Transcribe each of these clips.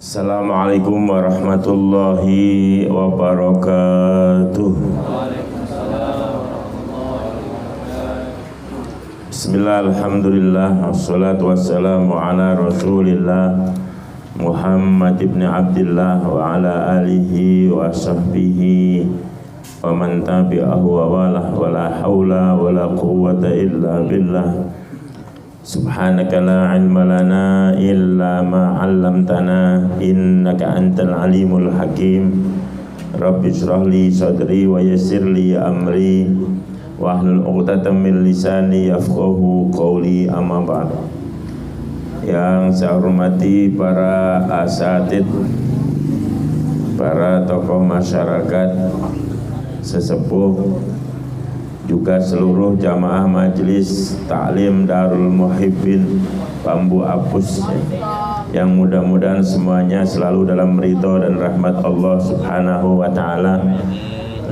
Assalamualaikum warahmatullahi wabarakatuh. Bismillah, alhamdulillah, wassalatu wassalamu ala rasulillah Muhammad ibn Abdillah wa ala alihi wa sahbihi wa man tabi'ahu wa walah wa la hawla wa la quwwata illa billah. Subhanaka la ilma lana illa ma 'allamtana innaka antal alimul hakim. Rabbi shrah li sadri wa yassir li amri wahlul 'uqdatam min lisani yafqahu qawli, amma ba'd. Yang saya hormati para asatid, para tokoh masyarakat, sesepuh, juga seluruh jamaah majelis taklim Darul Muhibbin Bambu Apus, yang mudah-mudahan semuanya selalu dalam ridho dan rahmat Allah Subhanahu wa ta'ala.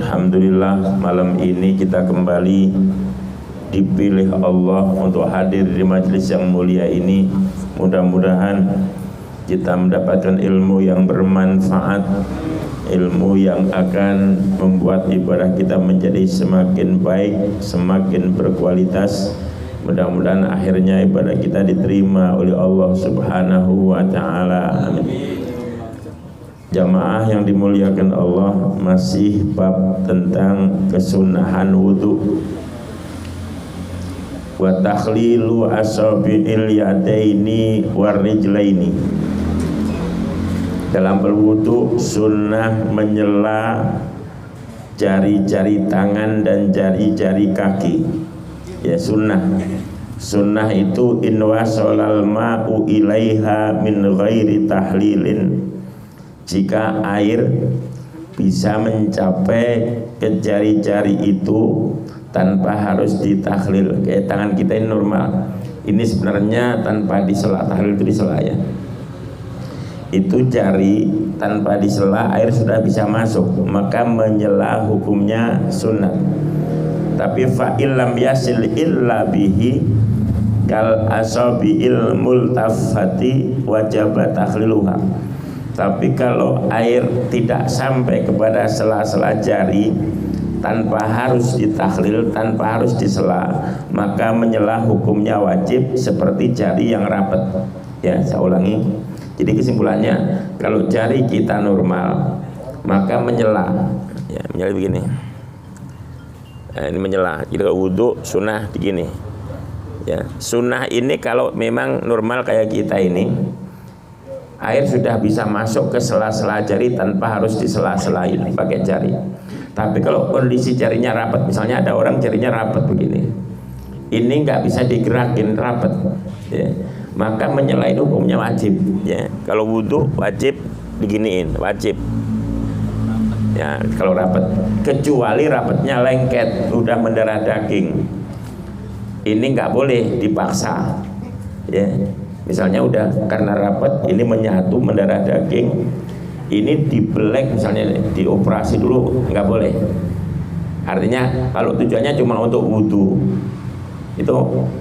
Alhamdulillah, malam ini kita kembali dipilih Allah untuk hadir di majelis yang mulia ini. Mudah-mudahan kita mendapatkan ilmu yang bermanfaat, ilmu yang akan membuat ibadah kita menjadi semakin baik, semakin berkualitas. Mudah-mudahan akhirnya ibadah kita diterima oleh Allah Subhanahu wa ta'ala. Amin. Jamaah yang dimuliakan Allah, masih bab tentang kesunahan wudu. Wa takhlilu asabi'il yadaini warijlaini. Dalam berwudu sunnah menyela jari-jari tangan dan jari-jari kaki. Ya, sunnah. Sunnah itu in wasalal ma'u ilaiha min ghairi tahlilin. Jika air bisa mencapai ke jari-jari itu tanpa harus ditahlil. Kayak tangan kita ini normal. Ini sebenarnya tanpa disela, tahlil itu disela ya. Itu jari tanpa disela air sudah bisa masuk, maka menyela hukumnya sunnah. Tapi fa'il lam yasil illa bihi kal asabi'il multafati wajib takhliluha. Tapi kalau air tidak sampai kepada sela-sela jari tanpa harus ditakhlil, tanpa harus disela, maka menyela hukumnya wajib seperti jari yang rapat. Ya, saya ulangi. Jadi kesimpulannya, kalau jari kita normal, maka menyela. Ya, menyela begini. Nah, ini menyela. Jadi kalau wudhu sunnah begini. Ya, sunnah ini kalau memang normal kayak kita ini, air sudah bisa masuk ke sela-sela jari tanpa harus disela-selain pakai jari. Tapi kalau kondisi jarinya rapat, misalnya ada orang jarinya rapat begini, ini nggak bisa digerakin rapat. Ya, maka menyela itu hukumnya wajib. Ya, kalau wudhu wajib diginiin, wajib. Ya, kalau rapat, kecuali rapatnya lengket, udah mendarah daging, ini nggak boleh dipaksa. Ya, misalnya udah karena rapat, ini menyatu mendarah daging, ini dibelek misalnya, dioperasi dulu, nggak boleh. Artinya kalau tujuannya cuma untuk wudhu, itu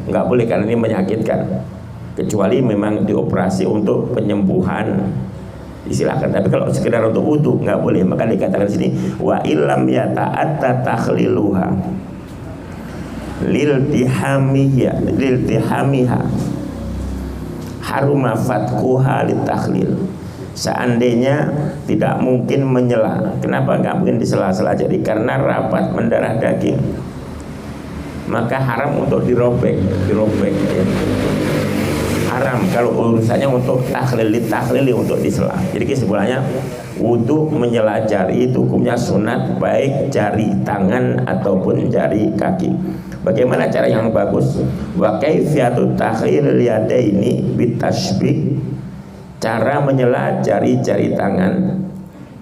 nggak boleh karena ini menyakitkan. Kecuali memang dioperasi untuk penyembuhan, silakan. Tapi kalau sekedar untuk wudhu nggak boleh. Maka dikatakan di sini wa illam yata'atta takhliluha liltihamiha haruma fatkuha litakhlil. Seandainya tidak mungkin menyela, kenapa nggak mungkin disela-sela jadi? Karena rapat mendarah daging, maka haram untuk dirobek ya. Haram kalau urusannya untuk takhlili untuk disela. Jadi kesimpulannya, wudu menyela jari itu hukumnya sunat, baik jari tangan ataupun jari kaki. Bagaimana cara yang bagus? Wa kaifiyatu takhlilil yadaini bitasbih. Cara menyela jari-jari tangan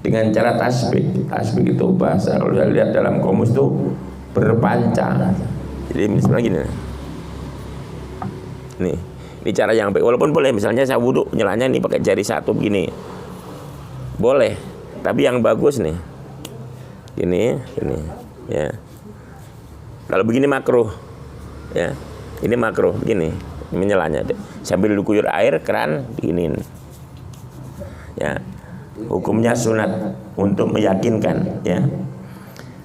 dengan cara tasbih. Tasbih itu bahasa, kalau kita lihat dalam komus itu berpanca. Jadi misalnya gini. Ini cara yang baik. Walaupun boleh misalnya saya wudhu nyelanya nih pakai jari satu begini, boleh. Tapi yang bagus nih, ini ya. Kalau begini makruh, ya. Ini makruh begini, menyelanya. Sambil dikuyur air keran beginiin. ya. Hukumnya sunat untuk meyakinkan, ya.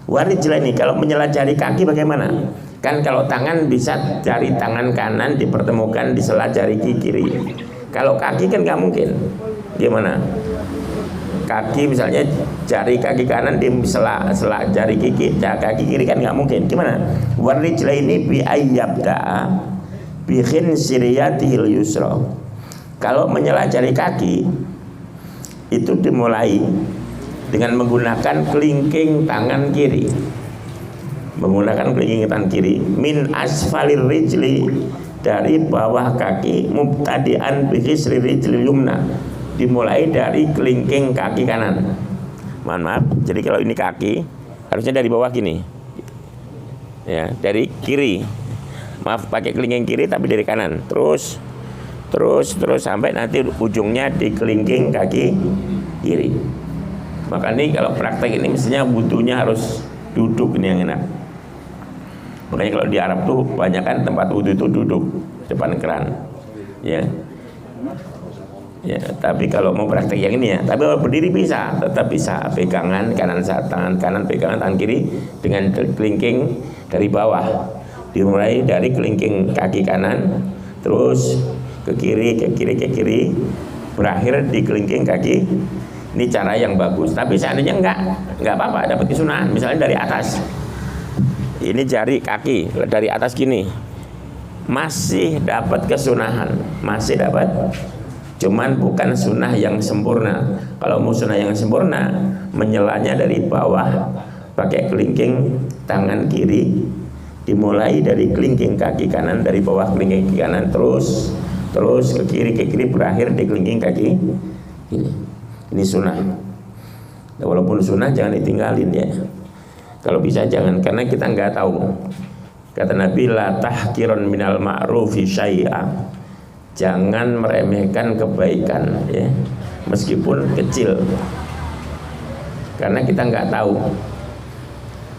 Warijlaini, kalau menyela jari kaki bagaimana? Kan kalau tangan bisa jari tangan kanan dipertemukan di sela jari kiri. Kalau kaki kan nggak mungkin. Gimana? Kaki misalnya jari kaki kanan di sela jari kaki kiri kan nggak mungkin. Gimana? Warijlaini bi ayyabda bi khinsiriyatihil yusra. Kalau menyela jari kaki itu dimulai dengan menggunakan kelingking tangan kiri. Menggunakan kelingking tangan kiri min asfalir rijli, dari bawah kaki, mubtadi'an bi khisri rijli yumna, dimulai dari kelingking kaki kanan. Mohon maaf, jadi kalau ini kaki harusnya dari bawah gini. Ya, dari kiri. Maaf, pakai kelingking kiri tapi dari kanan. Terus sampai nanti ujungnya di kelingking kaki kiri. Maka ini kalau praktek ini mestinya wudhunya harus duduk, ini yang enak. Makanya kalau di Arab tuh banyak kan tempat wudhu itu duduk depan keran, ya. Ya, tapi kalau mau praktek yang ini ya, tapi kalau berdiri bisa, tetap bisa pegangan kanan tangan kanan pegangan tangan kiri dengan kelingking dari bawah, dimulai dari kelingking kaki kanan, terus ke kiri, berakhir di kelingking kaki. Ini cara yang bagus. Tapi seandainya enggak apa-apa, dapat kesunahan. Misalnya dari atas, ini jari kaki dari atas gini, masih dapat kesunahan, masih dapat. Cuman bukan sunnah yang sempurna. Kalau mau sunnah yang sempurna, menyelanya dari bawah, pakai kelingking tangan kiri, dimulai dari kelingking kaki kanan, dari bawah kelingking kaki kanan, terus ke kiri, berakhir di kelingking kaki kiri. Ini sunnah. Walaupun sunnah jangan ditinggalin, ya. Kalau bisa jangan, karena kita nggak tahu. Kata Nabi, la tahkiron minal ma'rufi syai'a. Jangan meremehkan kebaikan, ya, meskipun kecil. Karena kita nggak tahu.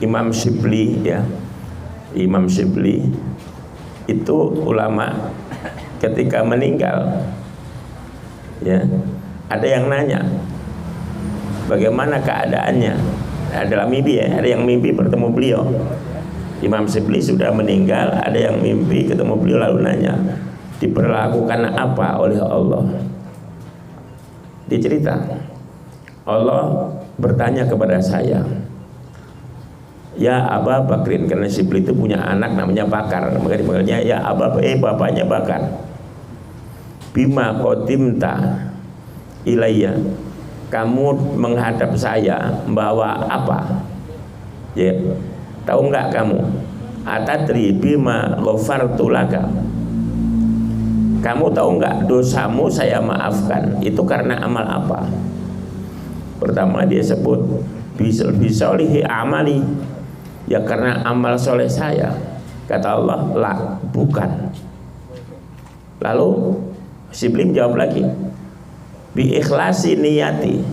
Imam Shibli, ya, Imam Shibli itu ulama ketika meninggal, ya, ada yang nanya bagaimana keadaannya dalam mimpi, ya. Ada yang mimpi bertemu beliau. Imam Shibli sudah meninggal, ada yang mimpi ketemu beliau lalu nanya, diperlakukan apa oleh Allah? Dicerita, Allah bertanya kepada saya, ya Aba Bakrin, karena Shibli itu punya anak namanya Bakar, maka dipanggilnya ya Aba, bapaknya Bakar. Bima qadimta ilayya, kamu menghadap saya membawa apa? Ya, tahu nggak kamu? Atadri bima ghafartu laka, kamu tahu nggak dosamu saya maafkan itu karena amal apa? Pertama dia sebut bisolihi amali, ya karena amal soleh saya. Kata Allah, lah, bukan. Lalu Shibli jawab lagi, bi ikhlasi niyati,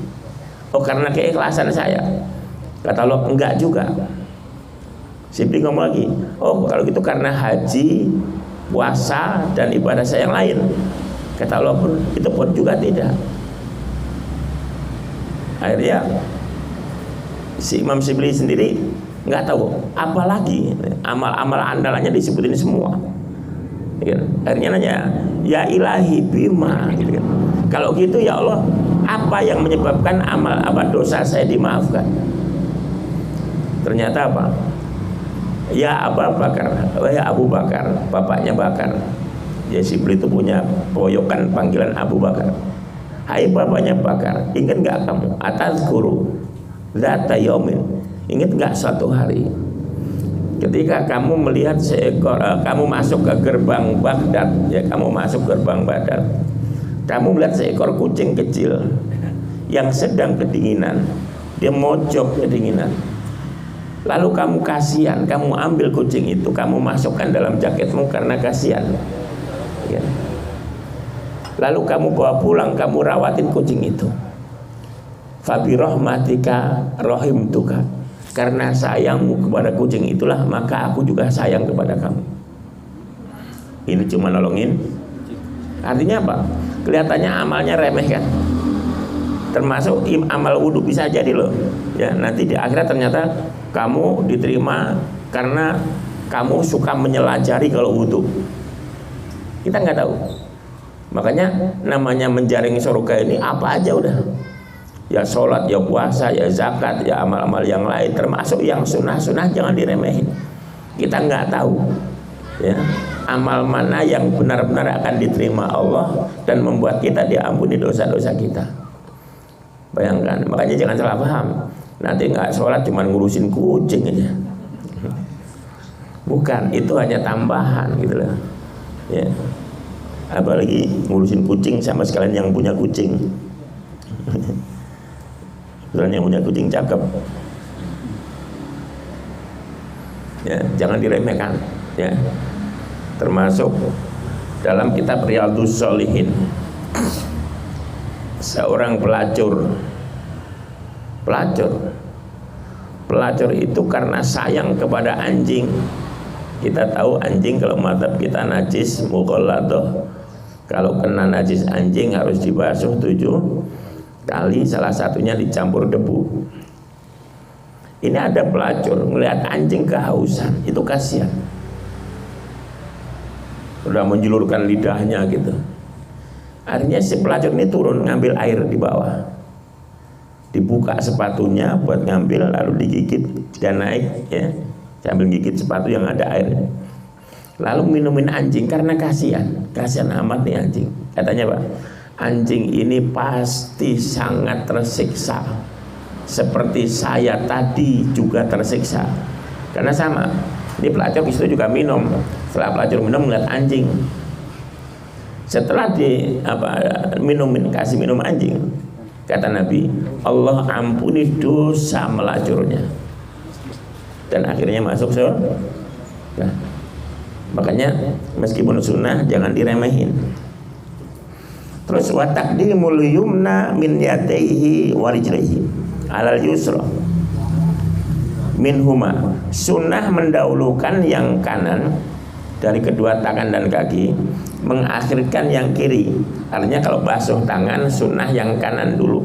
oh karena keikhlasan saya. Kata Allah, enggak juga. Shibli ngomong lagi, oh kalau gitu karena haji, puasa dan ibadah saya yang lain. Kata Allah pun, itu pun juga tidak. Akhirnya si Imam Shibli sendiri nggak tahu apalagi amal-amal andalannya disebutin semua. Akhirnya nanya, ya ilahi bima, gitu kan. Kalau gitu ya Allah, apa yang menyebabkan dosa saya dimaafkan? Ternyata apa? Ya Abu Bakar, ya Abu Bakar, bapaknya Bakar. Ya Shibli itu punya poyokan panggilan Abu Bakar. Hai bapaknya Bakar, ingat nggak kamu? Atazkuru dzata yaumin, ingat nggak suatu hari ketika kamu melihat seekor, kamu masuk ke gerbang Baghdad, ya kamu masuk gerbang Baghdad, kamu melihat seekor kucing kecil yang sedang kedinginan, dia mojok kedinginan. Lalu kamu kasihan, kamu ambil kucing itu, kamu masukkan dalam jaketmu karena kasihan, ya. Lalu kamu bawa pulang, kamu rawatin kucing itu. Fabi rahmatika rahimtuka, karena sayangmu kepada kucing itulah maka aku juga sayang kepada kamu. Ini cuma nolongin. Artinya apa? Kelihatannya amalnya remeh kan? termasuk amal wudhu bisa jadi loh ya, nanti di akhirat ternyata kamu diterima karena kamu suka menyelajari kalau wudhu. Kita nggak tahu. Makanya namanya menjaring surga ini apa aja udah. Ya sholat, ya puasa, ya zakat, ya amal-amal yang lain, termasuk yang sunnah-sunnah jangan diremehin. Kita nggak tahu ya amal mana yang benar-benar akan diterima Allah dan membuat kita diampuni dosa-dosa kita. Bayangkan, makanya jangan salah paham. Nanti nggak sholat cuma ngurusin kucing aja. Bukan, itu hanya tambahan gitu loh. Ya. Apalagi ngurusin kucing sama sekalian yang punya kucing. Kebetulan yang punya kucing cakep. Ya, jangan diremehkan ya. Termasuk dalam kitab Riyadhus Shalihin, seorang pelacur itu karena sayang kepada anjing. Kita tahu anjing kalau madzhab kita najis mughalladah, kalau kena najis anjing harus dibasuh 7 kali, salah satunya dicampur debu. Ini ada pelacur melihat anjing kehausan, itu kasihan, udah menjulurkan lidahnya gitu. Akhirnya si pelacur ini turun ngambil air di bawah, dibuka sepatunya buat ngambil, lalu digigit dan naik ya, sambil gigit sepatu yang ada air, lalu minumin anjing karena kasihan amat nih anjing. Katanya Pak, anjing ini pasti sangat tersiksa seperti saya tadi juga tersiksa, karena sama ini pelacur itu juga minum. Setelah pelacur minum melihat anjing, setelah kasih minum anjing, kata Nabi, Allah ampuni dosa melacurnya dan akhirnya masuk surga. Nah, makanya meskipun sunnah jangan diremehin. Terus wa taqdimul yumna min yadayhi wa rijlihi alal yusra minhuma, sunnah mendahulukan yang kanan dari kedua tangan dan kaki, mengakhirkan yang kiri. Artinya kalau basuh tangan sunnah yang kanan dulu,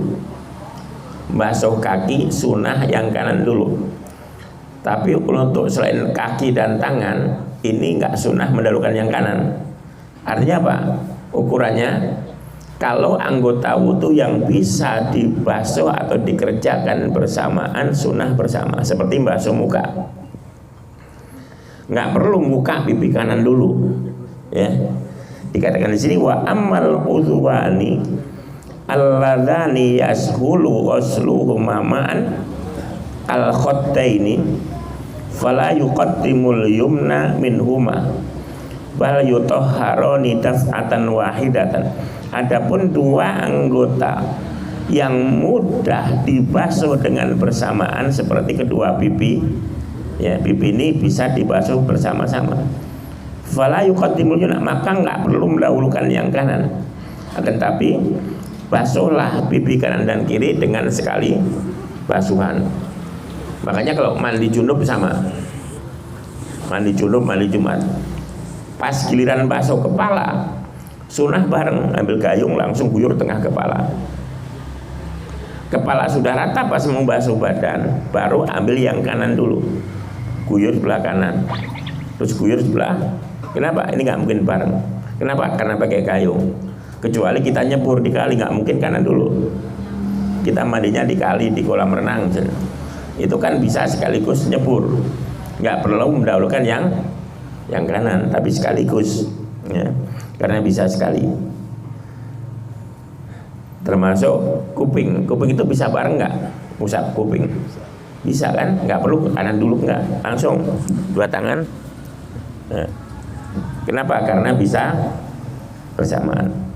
basuh kaki sunnah yang kanan dulu. Tapi untuk selain kaki dan tangan ini enggak sunnah mendahulukan yang kanan. Artinya apa? Ukurannya kalau anggota wudhu yang bisa dibasuh atau dikerjakan bersamaan sunnah bersama, seperti basuh muka. Nggak perlu muka pipi kanan dulu, ya. Dikatakan di sini wa amal udhuwani alladzani yashulu wasluhuma ma'an al khattaini fala yuqaddimul yumna minhuma bal yutahharani daf'atan wahidatan. Adapun dua anggota yang mudah dibasuh dengan bersamaan seperti kedua pipi, ya, pipi ini bisa dibasuh bersama-sama. Fala yuqaddimul yumna, maka nggak perlu mendahulukan yang kanan. Akan tapi basuhlah pipi kanan dan kiri dengan sekali basuhan. Makanya kalau mandi junub sama, mandi junub, mandi Jumat, pas giliran basuh kepala sunnah bareng, ambil gayung langsung guyur tengah kepala. Kepala sudah rata pas mau basuh badan, baru ambil yang kanan dulu, guyur sebelah kanan, terus guyur sebelah. Kenapa? Ini nggak mungkin bareng. Kenapa? Karena pakai gayung. Kecuali kita nyebur di kali, nggak mungkin kanan dulu. Kita mandinya di kali, di kolam renang, itu kan bisa sekaligus nyebur, nggak perlu mendahulukan yang kanan, tapi sekaligus, ya, karena bisa sekali. Termasuk kuping itu bisa bareng nggak? Usap kuping bisa kan? Nggak perlu kanan dulu, nggak, langsung dua tangan. Nah, kenapa? Karena bisa bersamaan.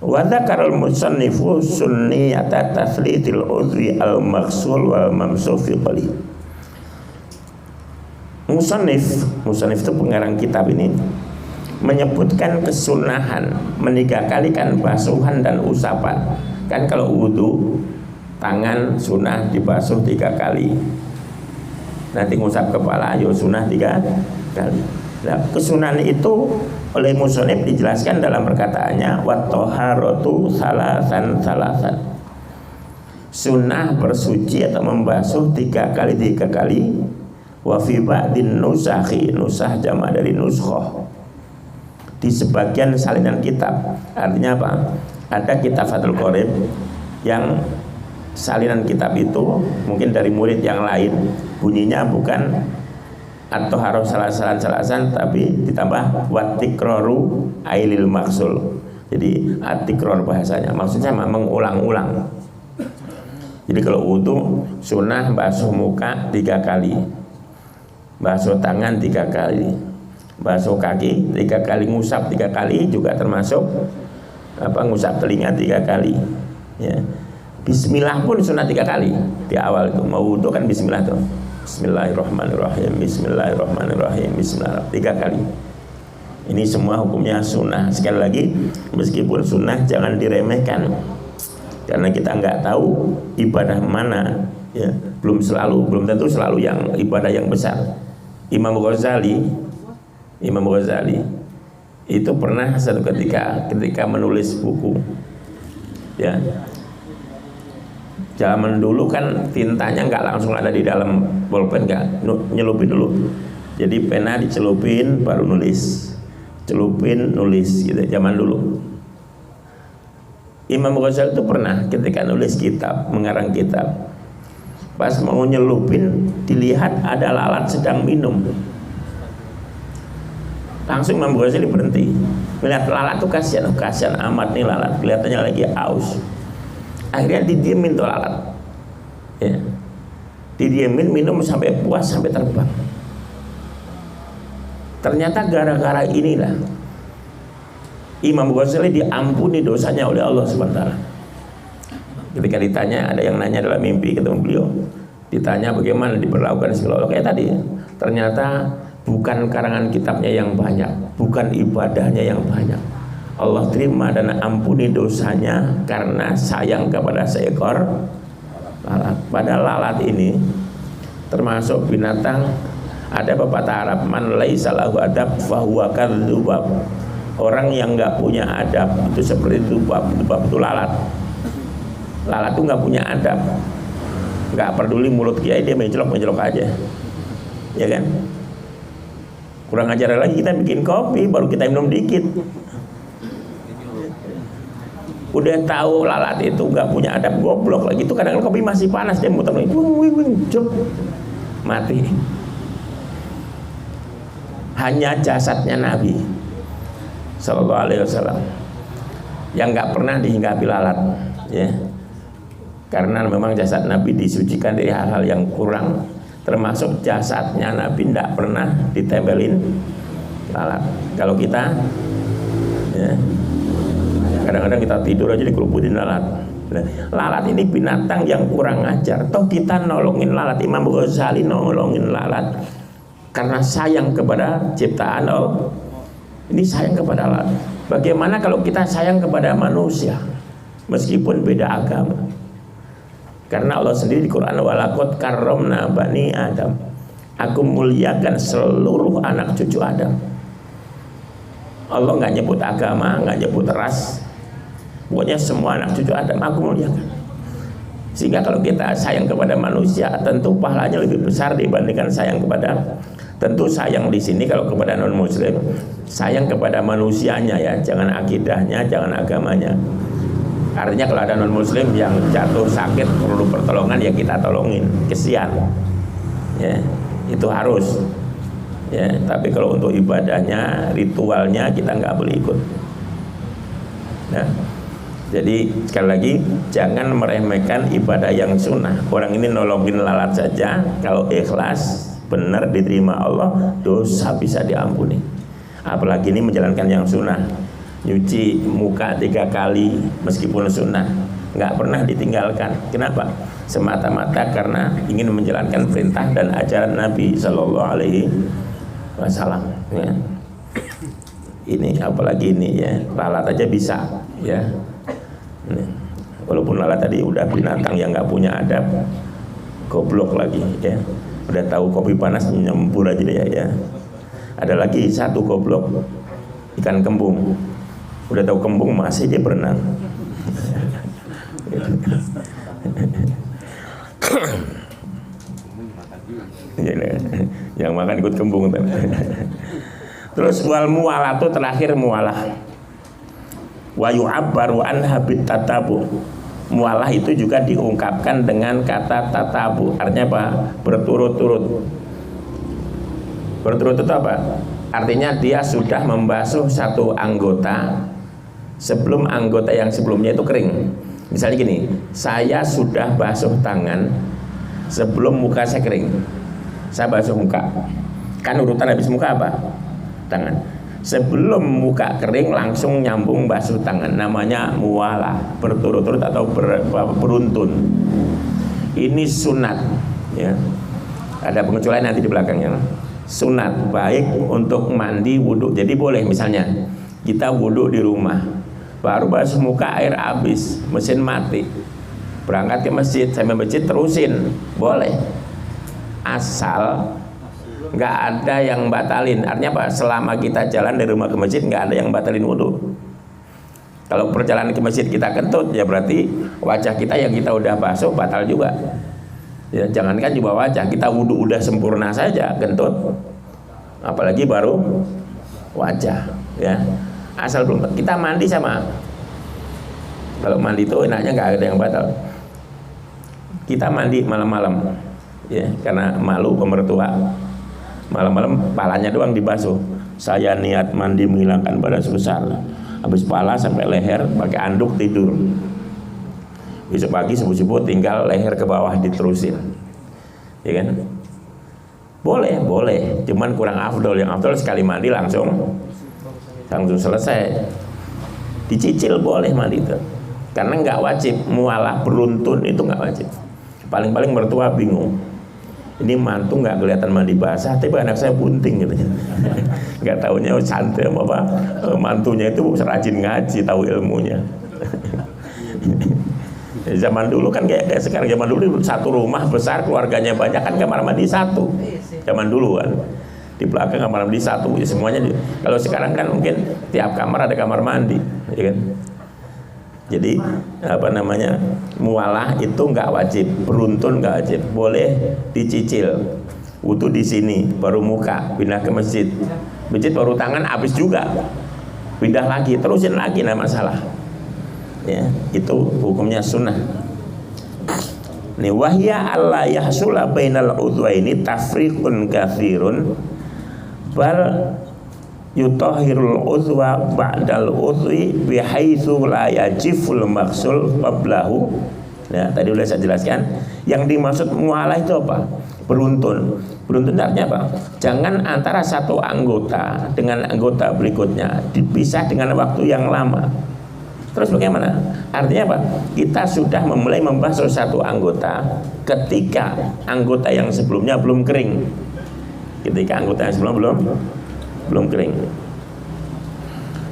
Wa dzakarul musannifu sunniyata taslitil udhwi al maghsul wal mamsuh fi qalil. Musannif itu pengarang kitab ini menyebutkan kesunahan menigakalikan basuhan dan usapan. Kan kalau wudu tangan sunnah dibasuh 3 kali. Nanti ngusap kepala yo sunnah 3 kali. Nah, kesunahan itu oleh musonib dijelaskan dalam perkataannya wat toharotu salasan salasan. Sunnah bersuci atau membasuh 3 kali. Wa fi ba'din nusakhi, nusah jamak dari nuskhoh, di sebagian salinan kitab. Artinya apa? Ada kitab Fathul Qorib yang salinan kitab itu mungkin dari murid yang lain, bunyinya bukan atau harus salasan tapi ditambah watikroru ailil maksul. Jadi atikror bahasanya, maksudnya mengulang-ulang. Jadi kalau wudu sunnah basuh muka 3 kali, basuh tangan 3 kali, basuh kaki 3 kali, ngusap 3 kali, juga termasuk ngusap telinga 3 kali. Ya. Bismillah pun sunnah 3 kali di awal itu. Mau wudu kan bismillah tuh. Bismillahirrahmanirrahim, Bismillahirrahmanirrahim, Bismillah 3 kali. Ini semua hukumnya sunnah. Sekali lagi, meskipun sunnah jangan diremehkan, karena kita nggak tahu ibadah mana, ya, belum tentu selalu yang ibadah yang besar. Imam Ghazali itu pernah satu ketika menulis buku, ya, zaman dulu kan tintanya nggak langsung ada di dalam bolpen, nggak, nyelupin dulu. Jadi pena dicelupin baru nulis, celupin nulis gitu zaman dulu. Imam Ghazali itu pernah ketika nulis kitab, mengarang kitab, pas mau nyelupin dilihat ada lalat sedang minum. Langsung Imam Ghazali berhenti. Melihat lalat tuh kasihan amat nih lalat, kelihatannya lagi aus. Akhirnya didiemin tuh lalat, ya, didiemin, minum sampai puas, sampai terbang. Ternyata gara-gara inilah Imam Ghazali diampuni dosanya oleh Allah SWT. Ketika ditanya, ada yang nanya dalam mimpi ketemu beliau, ditanya bagaimana diperlakukan Allah kayak tadi. Ternyata bukan karangan kitabnya yang banyak, bukan ibadahnya yang banyak, Allah terima dan ampuni dosanya karena sayang kepada seekor lalat. Padahal lalat ini termasuk binatang, ada pepatah Arab, man laisa lahu adab fahuwa kadzdzubab. Orang yang nggak punya adab itu seperti dzubab itu lalat. Lalat itu nggak punya adab, nggak peduli mulut kiai, dia mencelok aja, ya kan? Kurang ajar lagi, kita bikin kopi baru kita minum dikit, udah tahu lalat itu nggak punya adab, goblok lagi. Itu kadang-kadang kopi masih panas, dia muter mati. Hanya jasadnya Nabi Sallallahu Alaihi Wasallam yang nggak pernah dihinggapi lalat, ya, karena memang jasad Nabi disucikan dari hal-hal yang kurang, termasuk jasadnya Nabi tidak pernah ditempelin lalat. Kalau kita, ya, kadang-kadang kita tidur aja dikeruputin lalat. Lalat ini binatang yang kurang ajar. Toh kita nolongin lalat, Imam Ghazali nolongin lalat karena sayang kepada ciptaan Allah. Ini sayang kepada lalat. Bagaimana kalau kita sayang kepada manusia meskipun beda agama? Karena Allah sendiri di Quran, walaqad karramna bani Adam, aku muliakan seluruh anak cucu Adam. Allah nggak nyebut agama, nggak nyebut ras, pokoknya semua anak cucu Adam aku muliakan. Sehingga kalau kita sayang kepada manusia, tentu pahalanya lebih besar dibandingkan sayang kepada, tentu sayang di sini kalau kepada non muslim, sayang kepada manusianya, ya, jangan akidahnya, jangan agamanya. Artinya kalau ada non muslim yang jatuh sakit perlu pertolongan, ya kita tolongin, kesian, ya, itu harus, ya. Tapi kalau untuk ibadahnya, ritualnya, kita nggak boleh ikut. Nah, jadi sekali lagi jangan meremehkan ibadah yang sunnah. Orang ini nolongin lalat saja, kalau ikhlas benar diterima Allah, dosa bisa diampuni. Apalagi ini menjalankan yang sunnah, nyuci muka 3 kali meskipun sunnah, nggak pernah ditinggalkan. Kenapa? Semata-mata karena ingin menjalankan perintah dan ajaran Nabi Sallallahu Alaihi Wasallam, ya. Ini apalagi ini, ya, lalat aja bisa, ya. Walaupun lalat tadi udah binatang yang nggak punya adab, goblok lagi, ya. Udah tahu kopi panas nyembur aja deh, ya. Ada lagi satu goblok, ikan kembung. Udah tahu kembung masih dia berenang. Yang makan ikut kembung. Terus wal muwalah itu terakhir muwalah. Wa yu'abbaru an habit tatabu. Muwalah itu juga diungkapkan dengan kata tatabu. Artinya apa? Berturut-turut. Berturut-turut itu apa? Artinya dia sudah membasuh satu anggota sebelum anggota yang sebelumnya itu kering. Misalnya gini, saya sudah basuh tangan sebelum muka saya kering. Saya basuh muka. Kan urutan habis muka apa? Tangan. Sebelum muka kering langsung nyambung basuh tangan. Namanya muwalah, berturut-turut atau beruntun. Ini sunat, ya. Ada pengecualian nanti di belakangnya. Sunat baik untuk mandi wudhu. Jadi boleh misalnya kita wudhu di rumah, baru basuh muka air habis, mesin mati, berangkat ke masjid, sampai masjid terusin, boleh. Asal nggak ada yang batalin. Artinya apa? Selama kita jalan dari rumah ke masjid nggak ada yang batalin wudhu. Kalau perjalanan ke masjid kita kentut, ya berarti wajah kita yang kita udah basuh batal juga. Ya, jangankan juga wajah, kita wudhu udah sempurna saja kentut, apalagi baru wajah. Ya, asal belum kita mandi sama. Kalau mandi itu enaknya nggak ada yang batal. Kita mandi malam-malam, ya, karena malu pemertua. Malam-malam palanya doang dibasuh. Saya niat mandi menghilangkan badan besar. Habis pala sampai leher pakai anduk tidur. Besok pagi subuh-subuh tinggal leher ke bawah diterusin. Ya kan? Boleh, boleh. Cuman kurang afdol. Yang afdol sekali mandi langsung selesai. Dicicil boleh mandi itu. Karena nggak wajib. Mualah beruntun itu nggak wajib. Paling-paling mertua bingung. Ini mantu nggak kelihatan mandi basah, tapi anak saya bunting gitu. Nggak taunya santai apa mantunya itu rajin ngaji, tahu ilmunya. Zaman dulu kan kayak sekarang. Zaman dulu satu rumah besar, keluarganya banyak, kan kamar mandi satu. Zaman dulu kan di belakang kamar mandi satu, ya semuanya. Kalau sekarang kan mungkin tiap kamar ada kamar mandi, ya kan? Jadi apa namanya, mualah itu nggak wajib, beruntun nggak wajib, boleh dicicil. Wudu di sini, baru muka, pindah ke masjid, baru tangan, habis juga, pindah lagi, terusin lagi, nggak masalah. Ya, itu hukumnya sunnah. Nih, wahya alla yahsula bainal udwaini tafriqun katsirun bal yutahhirul udwa ba'dal udwi bihaitsu la yajiful maksul qablahu. Nah, tadi udah saya jelaskan. Yang dimaksud mualah itu apa? Beruntun. Beruntun artinya apa? Jangan antara satu anggota dengan anggota berikutnya dipisah dengan waktu yang lama. Terus bagaimana? Artinya apa? Kita sudah memulai membasuh satu anggota ketika anggota yang sebelumnya belum kering. Ketika anggota yang sebelumnya belum kering.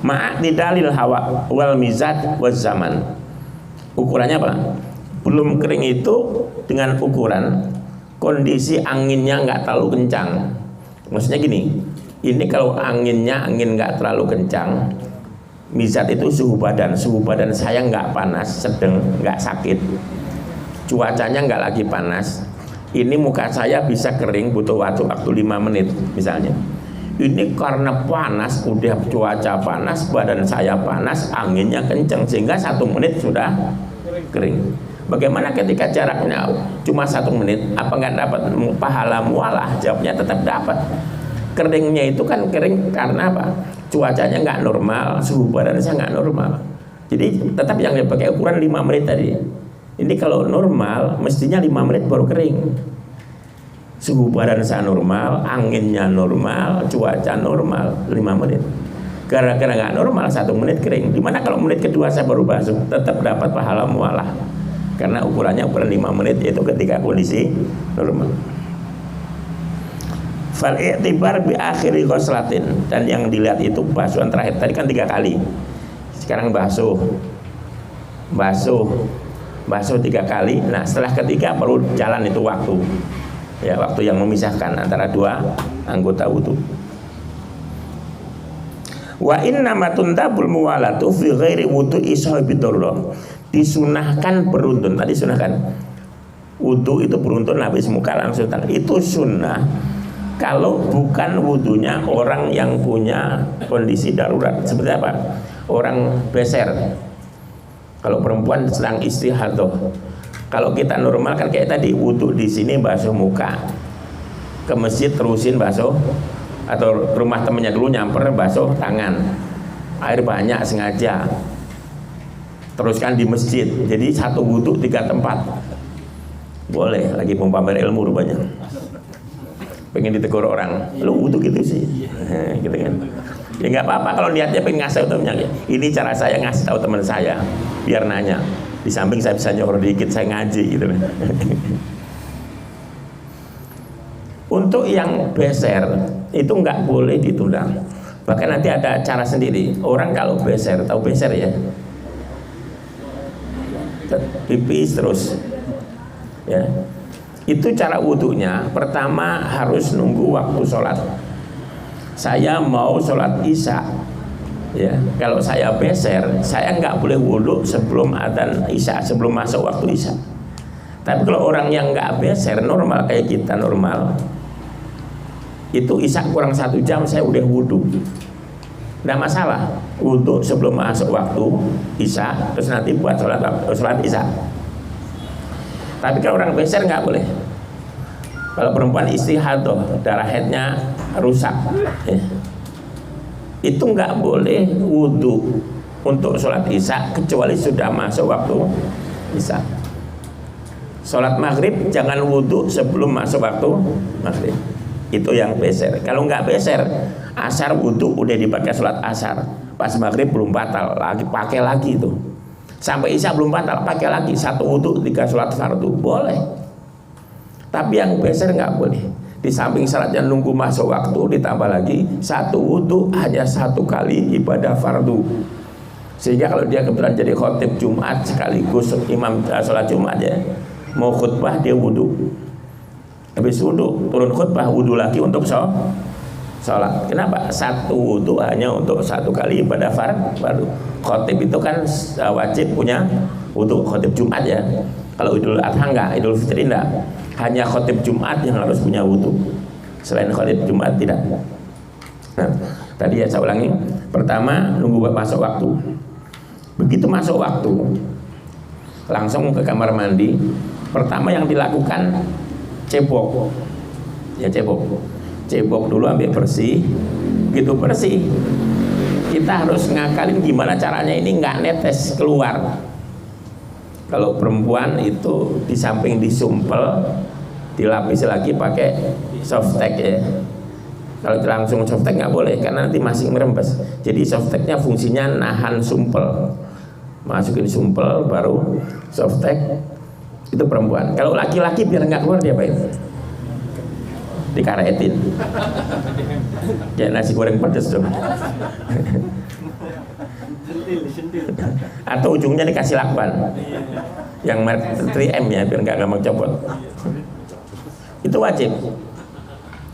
Ma'ak dalil hawa wal mizat wal zaman. Ukurannya apa? Belum kering itu dengan ukuran kondisi anginnya nggak terlalu kencang. Maksudnya gini, ini kalau anginnya nggak terlalu kencang, mizat itu suhu badan saya nggak panas, sedang, nggak sakit, cuacanya nggak lagi panas, ini muka saya bisa kering butuh waktu 5 menit misalnya. Ini karena panas, udah cuaca panas, badan saya panas, anginnya kencang sehingga 1 menit sudah kering. Bagaimana ketika jaraknya cuma 1 menit? Apa nggak dapat pahala mualah? Jawabnya tetap dapat. Keringnya itu kan kering karena apa? Cuacanya nggak normal, suhu badan saya nggak normal. Jadi tetap yang dipakai ukuran 5 menit tadi. Ini kalau normal mestinya 5 menit baru kering. Suhu badan saya normal, anginnya normal, cuaca normal, 5 menit. Gara-gara nggak normal 1 menit kering. Dimana kalau menit kedua saya baru basuh, tetap dapat pahala mualah. Karena ukurannya ukuran 5 menit, yaitu ketika kondisi normal. Fal i'tibar bi akhiri ghuslatin, dan yang dilihat itu basuhan terakhir. Tadi kan 3 kali. Sekarang basuh 3 kali. Nah, setelah ketiga baru jalan itu waktu. Ya, waktu yang memisahkan antara 2 anggota wudu. Wa inna matundabul muwalatu fi ghairi wudu'i sahibi darurah. Disunahkan beruntun. Tadi sunahkan wudu itu beruntun habis muka langsung tangan. Itu sunnah kalau bukan wudunya orang yang punya kondisi darurat. Seperti apa? Orang beser. Kalau perempuan sedang istihadah. Kalau kita normal kan kayak tadi, wudu di sini basuh muka, ke masjid terusin basuh, atau rumah temennya dulu nyamper basuh tangan, air banyak sengaja, teruskan di masjid. Jadi satu wudu 3 tempat. Boleh, lagi mau pamer ilmu rupanya. Pengen ditegur orang, lu wudu gitu sih, gitu kan. Ya nggak apa-apa kalau niatnya pengen ngasih tahu temennya. Ini cara saya ngasih tahu teman saya, biar nanya. Di samping saya bisa nyokur dikit, saya ngaji gitu kan. Untuk yang beser itu nggak boleh ditunda. Bahkan nanti ada cara sendiri. Orang kalau beser, tahu beser ya? Pipis terus. Ya. Itu cara wudunya. Pertama harus nunggu waktu sholat. Saya mau sholat isya. Ya, kalau saya beser, saya nggak boleh wudhu sebelum adzan isya, sebelum masuk waktu isya. Tapi kalau orang yang nggak beser, normal kayak kita normal, itu isya kurang 1 jam saya udah wudhu, nggak masalah. Wudhu sebelum masuk waktu isya, terus nanti buat sholat isya. Tapi kalau orang beser nggak boleh. Kalau perempuan istihadah, darah haidnya rusak, ya, itu nggak boleh wudhu untuk sholat isya kecuali sudah masuk waktu isya. Sholat maghrib jangan wudhu sebelum masuk waktu maghrib. Itu yang beser. Kalau nggak beser, asar wudhu udah dipakai sholat asar. Pas maghrib belum batal, lagi pakai lagi itu. Sampai isya belum batal, pakai lagi. 1 wudhu 3 sholat fardu boleh. Tapi yang beser nggak boleh. Di samping syaratnya nunggu masuk waktu, ditambah lagi 1 wudhu hanya 1 kali ibadah fardu. Sehingga kalau dia kebetulan jadi khotib Jumat sekaligus imam sholat Jumat ya, mau khutbah dia wudhu, habis wudhu turun khutbah wudhu lagi untuk sholat. Kenapa? 1 wudhu hanya untuk 1 kali ibadah fardu. Khotib itu kan wajib punya wudhu, khotib Jumat ya. Kalau Idul Adha enggak, Idul Fitri enggak. Hanya khotib Jumat yang harus punya wudhu. Selain khotib Jumat tidak. Nah, tadi ya saya ulangi. Pertama nunggu masuk waktu. Begitu masuk waktu, langsung ke kamar mandi. Pertama yang dilakukan cebok. Ya cebok dulu, ambil bersih. Begitu bersih, kita harus ngakalin gimana caranya ini nggak netes keluar. Kalau perempuan itu di samping disumpel, dilapis lagi pakai softtek ya. Kalau langsung softtek nggak boleh karena nanti masih merembes. Jadi softteknya fungsinya nahan sumpel, masukin sumpel baru softtek. Itu perempuan. Kalau laki-laki biar nggak keluar dia apain? Dikaretin. Ya nasi goreng pedes dong. Atau ujungnya dikasih lakban yang merek 3M ya biar nggak gampang copot. Itu wajib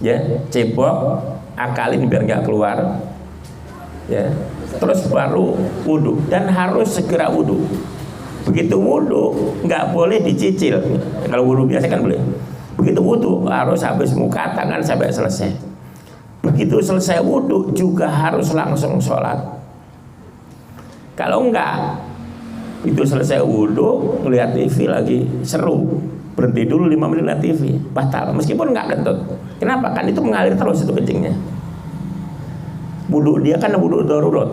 ya, cebok akalin biar nggak keluar ya, terus baru wudhu dan harus segera wudhu. Begitu wudhu nggak boleh dicicil. Kalau wudhu biasa kan boleh. Begitu wudhu harus habis muka tangan sampai selesai. Begitu selesai wudhu juga harus langsung sholat. Kalau enggak, itu selesai wudhu, ngeliat TV lagi seru, berhenti dulu 5 menit lihat TV, batal. Meskipun enggak kentut. Kenapa? Kan itu mengalir terus itu kencingnya. Wudhu dia kan wudhu darurat.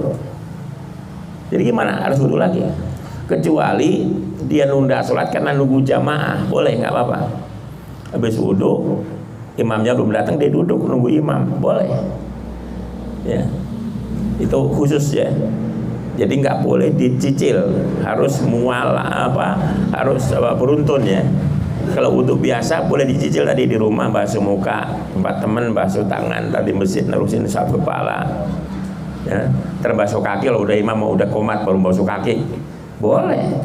Jadi gimana? Harus wudhu lagi. Kecuali dia nunda sholat karena nunggu jamaah, boleh nggak apa-apa. Habis wudhu, imamnya belum datang, dia duduk nunggu imam, boleh. Ya, itu khusus ya. Jadi nggak boleh dicicil, harus harus beruntun ya. Kalau wudhu biasa boleh dicicil tadi di rumah, basuh muka, tempat teman basuh tangan, tadi masjid nerusin sapu kepala, ya. Terbasuh kaki, kalau udah imam mau udah komat baru basuh kaki, boleh,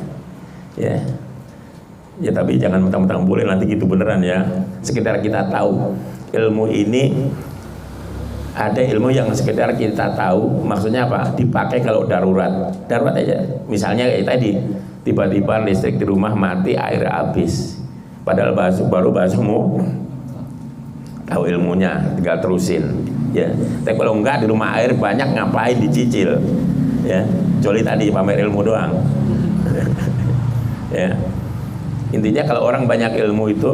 ya. Ya tapi jangan mentang-mentang boleh nanti gitu beneran ya. Sekedar kita tahu ilmu ini Ada ilmu yang sekedar kita tahu, maksudnya apa? Dipakai kalau darurat aja. Misalnya kayak tadi, tiba-tiba listrik di rumah mati, air habis. Padahal baru basuhmu tahu ilmunya, tinggal terusin. Ya, tapi kalau enggak di rumah air banyak, ngapain dicicil? Ya, kecuali tadi pamer ilmu doang. Ya, intinya kalau orang banyak ilmu itu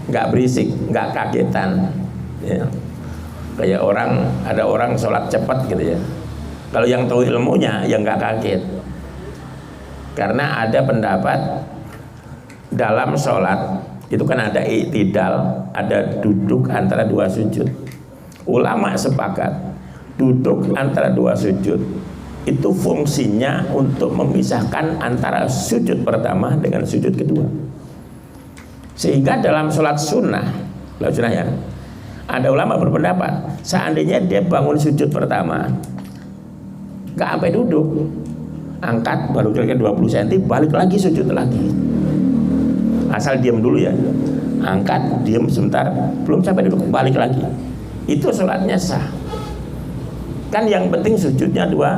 nggak berisik, nggak kagetan. Ya. Kayak ada orang sholat cepat gitu ya. Kalau yang tahu ilmunya, yang nggak kaget. Karena ada pendapat dalam sholat itu kan ada i'tidal, ada duduk antara dua sujud. Ulama sepakat duduk antara dua sujud itu fungsinya untuk memisahkan antara sujud pertama dengan sujud kedua. Sehingga dalam sholat sunnah ya, ada ulama berpendapat seandainya dia bangun sujud pertama nggak sampai duduk, angkat baru kira-kira 20 cm, balik lagi sujud lagi, asal diam dulu ya, angkat diam sebentar, belum sampai duduk, balik lagi, itu sholatnya sah. Kan yang penting sujudnya dua,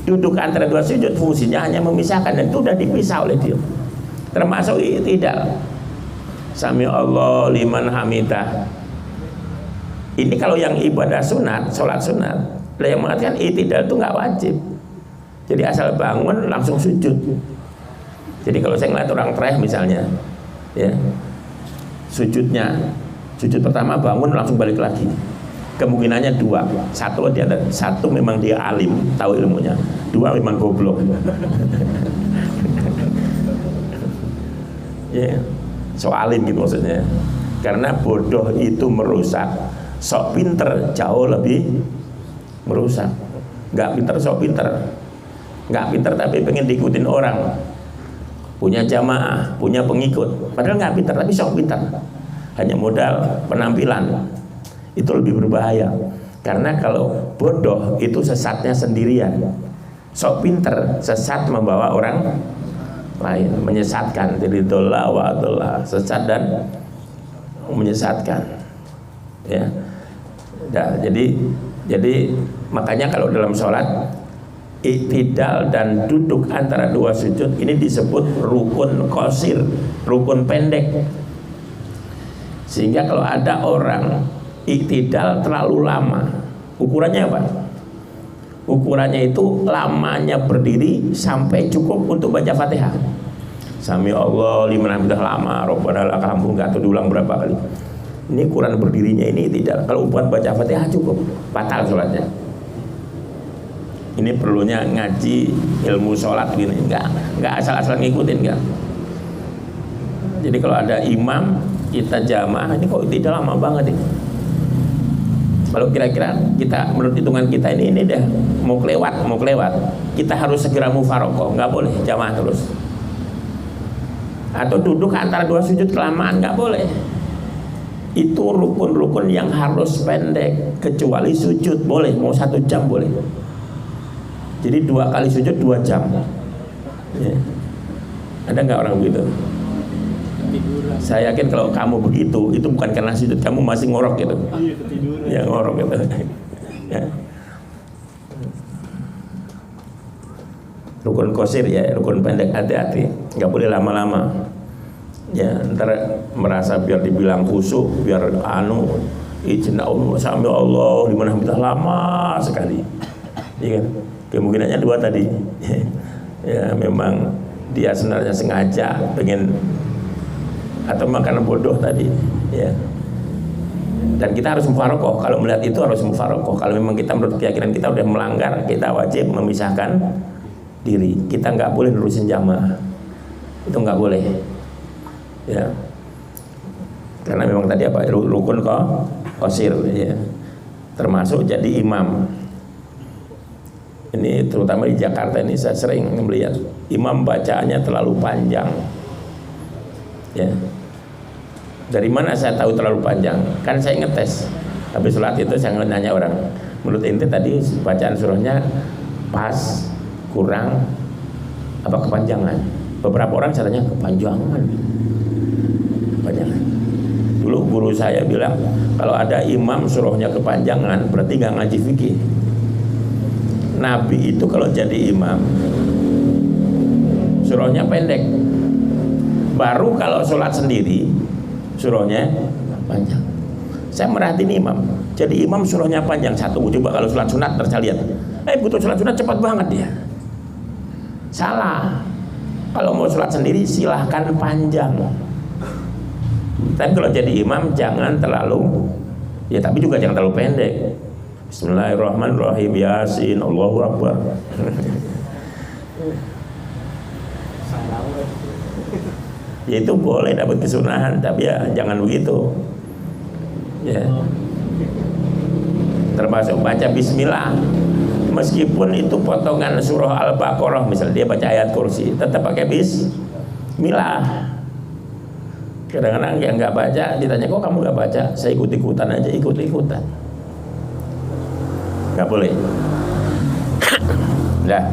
duduk antara dua sujud fungsinya hanya memisahkan, dan itu sudah dipisah oleh dia, termasuk tidak Sami Allah liman hamidah. Ini kalau yang ibadah sunat, sholat sunat, yang mengatakan i'tidal itu nggak wajib. Jadi asal bangun langsung sujud. Jadi kalau saya ngeliat orang terakhir misalnya, ya, sujud pertama bangun langsung balik lagi. Kemungkinannya dua, satu memang dia alim, tahu ilmunya, dua memang goblok. Ya. So alim gitu maksudnya. Karena bodoh itu merusak, sok pinter jauh lebih merusak. Nggak pinter sok pinter, nggak pinter tapi pengen diikutin orang, punya jamaah, punya pengikut, padahal nggak pinter tapi sok pinter, hanya modal penampilan. Itu lebih berbahaya. Karena kalau bodoh itu sesatnya sendirian, sok pinter sesat membawa orang lain, menyesatkan. Jadi dola wa dola, sesat dan menyesatkan. Ya, nah, jadi makanya kalau dalam sholat i'tidal dan duduk antara dua sujud ini disebut rukun qasir, rukun pendek. Sehingga kalau ada orang i'tidal terlalu lama, ukurannya apa? Ukurannya itu lamanya berdiri sampai cukup untuk baca Fatihah. Sami Allah liman hamidah lama, Rabbana lakal hamdu, nggak tahu diulang berapa kali. Ini ukuran berdirinya ini tidak. Kalau buat baca Fatihah cukup, batal sholatnya. Ini perlunya ngaji ilmu sholat gini, nggak asal-asal ngikutin, nggak. Jadi kalau ada imam kita jamaah, ini kok tidak lama banget ini. Kalau kira-kira kita menurut hitungan kita ini dah mau kelewat, kita harus segera mufarokoh, nggak boleh jamaah terus. Atau duduk antara dua sujud kelamaan, nggak boleh. Itu rukun-rukun yang harus pendek, kecuali sujud boleh, mau 1 jam boleh. Jadi 2 kali sujud 2 jam. Ya. Ada nggak orang begitu? Saya yakin kalau kamu begitu, itu bukan karena sujud, kamu masih ngorok gitu. Ya ngorok gitu. Ya. Rukun qasir ya, rukun pendek, hati-hati, nggak boleh lama-lama. Ya, ntar merasa biar dibilang khusyuk, biar izin Allah, sambil Allah di mana kita lama sekali. Iya kan? Kemungkinannya 2 tadi. Ya, memang dia sebenarnya sengaja pengen, atau makan bodoh tadi, ya. Dan kita harus mufarokoh. Kalau melihat itu harus mufarokoh. Kalau memang kita menurut keyakinan kita udah melanggar, kita wajib memisahkan diri. Kita nggak boleh nerusin jamaah. Itu nggak boleh. Ya. Karena memang tadi apa? Rukun qasir, ya. Termasuk jadi imam. Ini terutama di Jakarta ini saya sering melihat imam bacaannya terlalu panjang. Ya. Dari mana saya tahu terlalu panjang? Kan saya ngetes. Habis sholat itu saya nanya orang, menurut ente tadi bacaan surahnya pas, kurang, apa kepanjangan? Beberapa orang caranya kepanjangan. Dulu guru guru saya bilang, kalau ada imam surahnya kepanjangan berarti nggak ngaji fikih. Nabi itu kalau jadi imam surahnya pendek, baru kalau sholat sendiri surahnya panjang. Saya merhatiin imam, jadi imam surahnya panjang satu, coba kalau sholat sunat terus lihat, butuh sholat sunat cepat banget dia. Salah. Kalau mau sholat sendiri silahkan panjang. Tapi kalau jadi imam jangan terlalu, ya tapi juga jangan terlalu pendek. Bismillahirrahmanirrahim, Yasin, Allahu Akbar. Ya itu boleh dapat kesunahan, tapi ya jangan begitu. Ya. Termasuk baca bismillah. Meskipun itu potongan surah Al-Baqarah, misalnya dia baca ayat kursi, tetap pakai bismillah. Kadang-kadang yang nggak baca ditanya, kok kamu nggak baca? Saya ikut-ikutan aja, ikut-ikutan. Nggak boleh. Nah,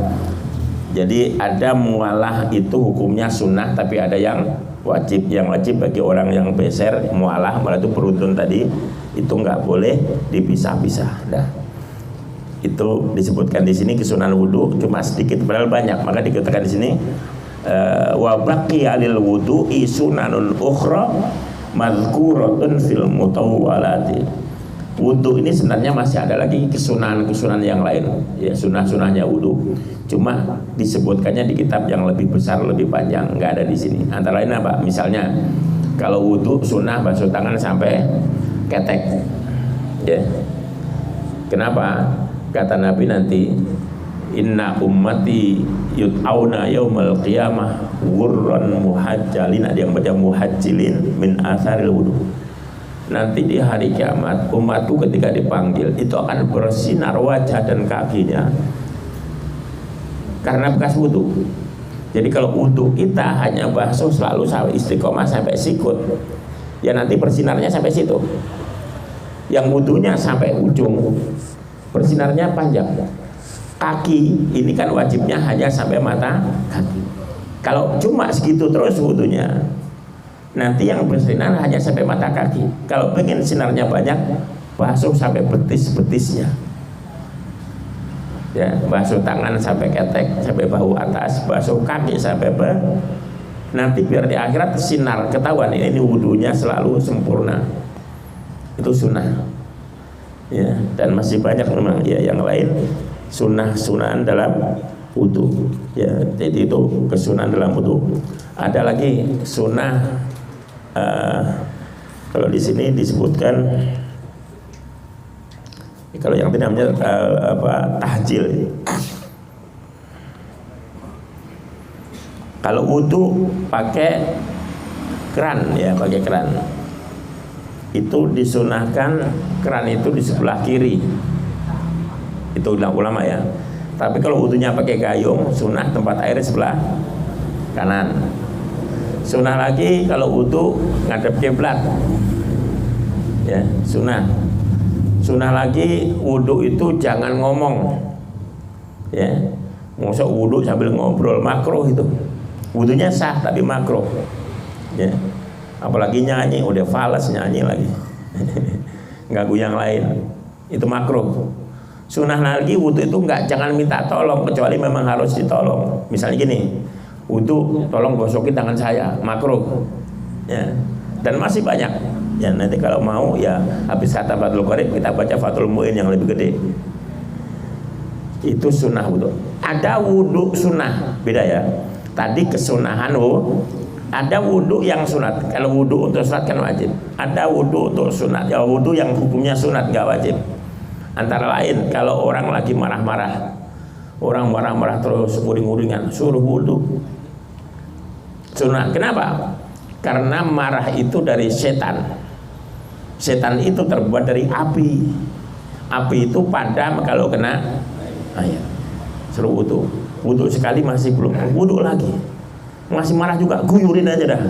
jadi ada mualah itu hukumnya sunnah, tapi ada yang wajib. Yang wajib bagi orang yang beser mualah, malah itu beruntun tadi, itu nggak boleh dipisah-pisah. Nah, itu disebutkan di sini kesunahan wudu cuma sedikit, padahal banyak. Maka dikatakan di sini wa baqiya lil wudu'i sunanun ukhra madhkuratun fil mutawwalati. Wudu ini sebenarnya masih ada lagi kesunahan-kesunahan yang lain, ya sunah-sunahnya wudu. Cuma disebutkannya di kitab yang lebih besar, lebih panjang, nggak ada di sini. Antara lain apa? Misalnya kalau wudu sunnah basuh tangan sampai ketek. Ya. Kenapa? Kata Nabi nanti, inna ummati yut'auna yaumal qiyamah ghurran muhajjalin, ada yang baca muhajjilin min atharil wudu. Nanti di hari kiamat umatku ketika dipanggil itu akan bersinar wajah dan kakinya karena bekas wudu. Jadi kalau wudu kita hanya basuh selalu sampai istiqomah sampai sikut, ya nanti bersinarnya sampai situ. Yang wudunya sampai ujung, bersinarnya panjang. Kaki ini kan wajibnya hanya sampai mata kaki. Kalau cuma segitu terus wudunya, nanti yang bersinar hanya sampai mata kaki. Kalau pengen sinarnya banyak, basuh sampai betis-betisnya. Ya, basuh tangan sampai ketek, sampai bahu atas, basuh kaki sampai nanti biar di akhirat sinar ketahuan ini wudunya selalu sempurna. Itu sunnah. Ya, dan masih banyak memang ya yang lain sunnah-sunnah dalam wudu. Ya, jadi itu kesunahan dalam wudu. Ada lagi sunnah kalau di sini disebutkan kalau yang tidak namanya tahjil. Kalau wudu pakai keran, ya pakai keran. Itu disunahkan keran itu di sebelah kiri. Itu ulama ya. Tapi kalau wudunya pakai gayung, sunnah tempat air sebelah kanan. Sunnah lagi kalau wudu ngadep kiblat. Ya, sunnah. Sunnah lagi wudu itu jangan ngomong. Ya. Masa wudu sambil ngobrol, makruh itu. Wudunya sah tapi makruh. Ya. Apalagi nyanyi, udah falas nyanyi lagi. Ganggu yang lain. Itu makruh. Sunnah lagi wudu itu jangan minta tolong kecuali memang harus ditolong. Misalnya gini, wudu tolong gosokin tangan saya, makruh. Ya. Dan masih banyak. Ya nanti kalau mau ya habis kata Fathul Qorib kita baca Fathul Mu'in yang lebih gede. Itu sunnah wudu. Ada wudu sunnah, beda ya. Tadi kesunahan ada wudu yang sunat. Kalau wudu untuk sunat kan wajib. Ada wudu untuk sunat. Ya wudu yang hukumnya sunat nggak wajib. Antara lain kalau orang lagi marah-marah, orang marah-marah terus uring-uringan, suruh wudu. Sunat. Kenapa? Karena marah itu dari setan. Setan itu terbuat dari api. Api itu padam kalau kena air. Suruh wudu. Wudu sekali masih belum, wudu lagi. Masih marah juga, guyurin aja dah.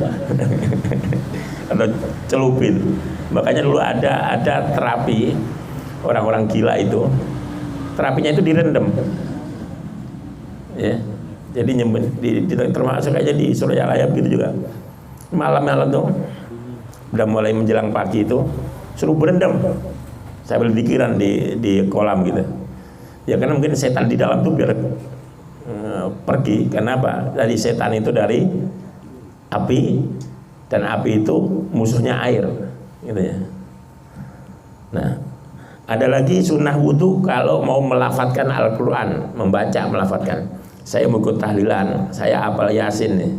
Atau celupin. Makanya dulu ada terapi orang-orang gila itu. Terapinya itu direndam. Ya. Jadi termasuk aja di Surya Layap gitu juga. Malam-malam tuh udah mulai menjelang pagi itu suruh berendam sambil pikiran di kolam gitu. Ya karena mungkin setan di dalam tuh biar pergi. Karena apa? Dari setan itu dari api, dan api itu musuhnya air gitu ya. Nah, ada lagi sunnah wudhu kalau mau melafadzkan Al-Quran, membaca melafadzkan. Saya mau ikut tahlilan, saya hafal Yasin nih.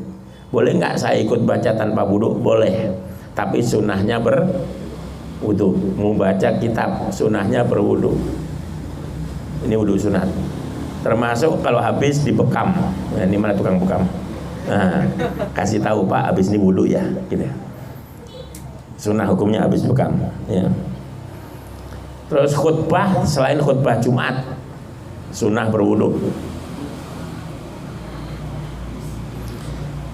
Boleh nggak saya ikut baca tanpa wudhu? Boleh. Tapi sunnahnya berwudhu. Mau baca kitab, sunnahnya berwudhu. Ini wudhu sunat. Termasuk kalau habis dibekam. Nah, ini mana tukang bekam? Nah, kasih tahu Pak, habis ini wudhu ya, gitu. Sunnah hukumnya habis bekam. Ya. Terus khutbah selain khutbah Jumat, sunnah berwudhu.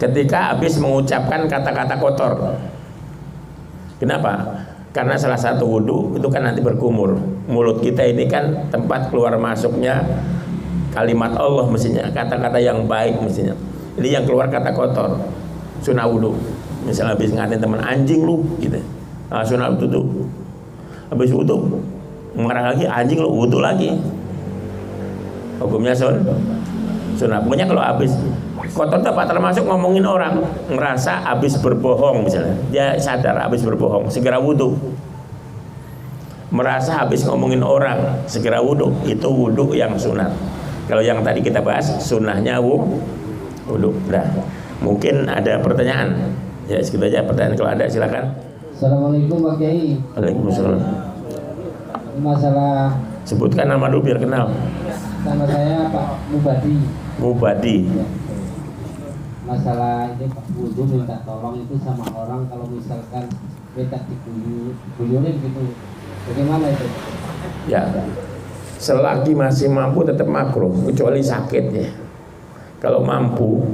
Ketika habis mengucapkan kata-kata kotor. Kenapa? Karena salah satu wudhu itu kan nanti berkumur. Mulut kita ini kan tempat keluar masuknya kalimat Allah mestinya, kata-kata yang baik mestinya. Jadi yang keluar kata kotor, sunnah wudhu. Misalnya habis ngatain teman, anjing lu gitu. Nah, sunnah wudhu tuh. Habis wudhu marah lagi, anjing lu, wudhu lagi. Hukumnya sunnah. Pokoknya kalau habis kotor itu termasuk ngomongin orang, ngerasa habis berbohong misalnya, dia sadar habis berbohong, segera wudhu. Merasa habis ngomongin orang, segera wudhu. Itu wudhu yang sunat. Kalau yang tadi kita bahas, sunnahnya wudhu. Nah, mungkin ada pertanyaan. Ya segitu aja pertanyaan, kalau ada silakan. Assalamualaikum Pak Kiai. Waalaikumsalam. Masalah, sebutkan nama dulu biar kenal. nama saya Pak Mubadi. Masalah ini Pak wudhu minta tolong itu sama orang kalau misalkan minta diguyurin gitu, bagaimana itu? Ya, selagi masih mampu tetap makruh, kecuali sakit ya. Kalau mampu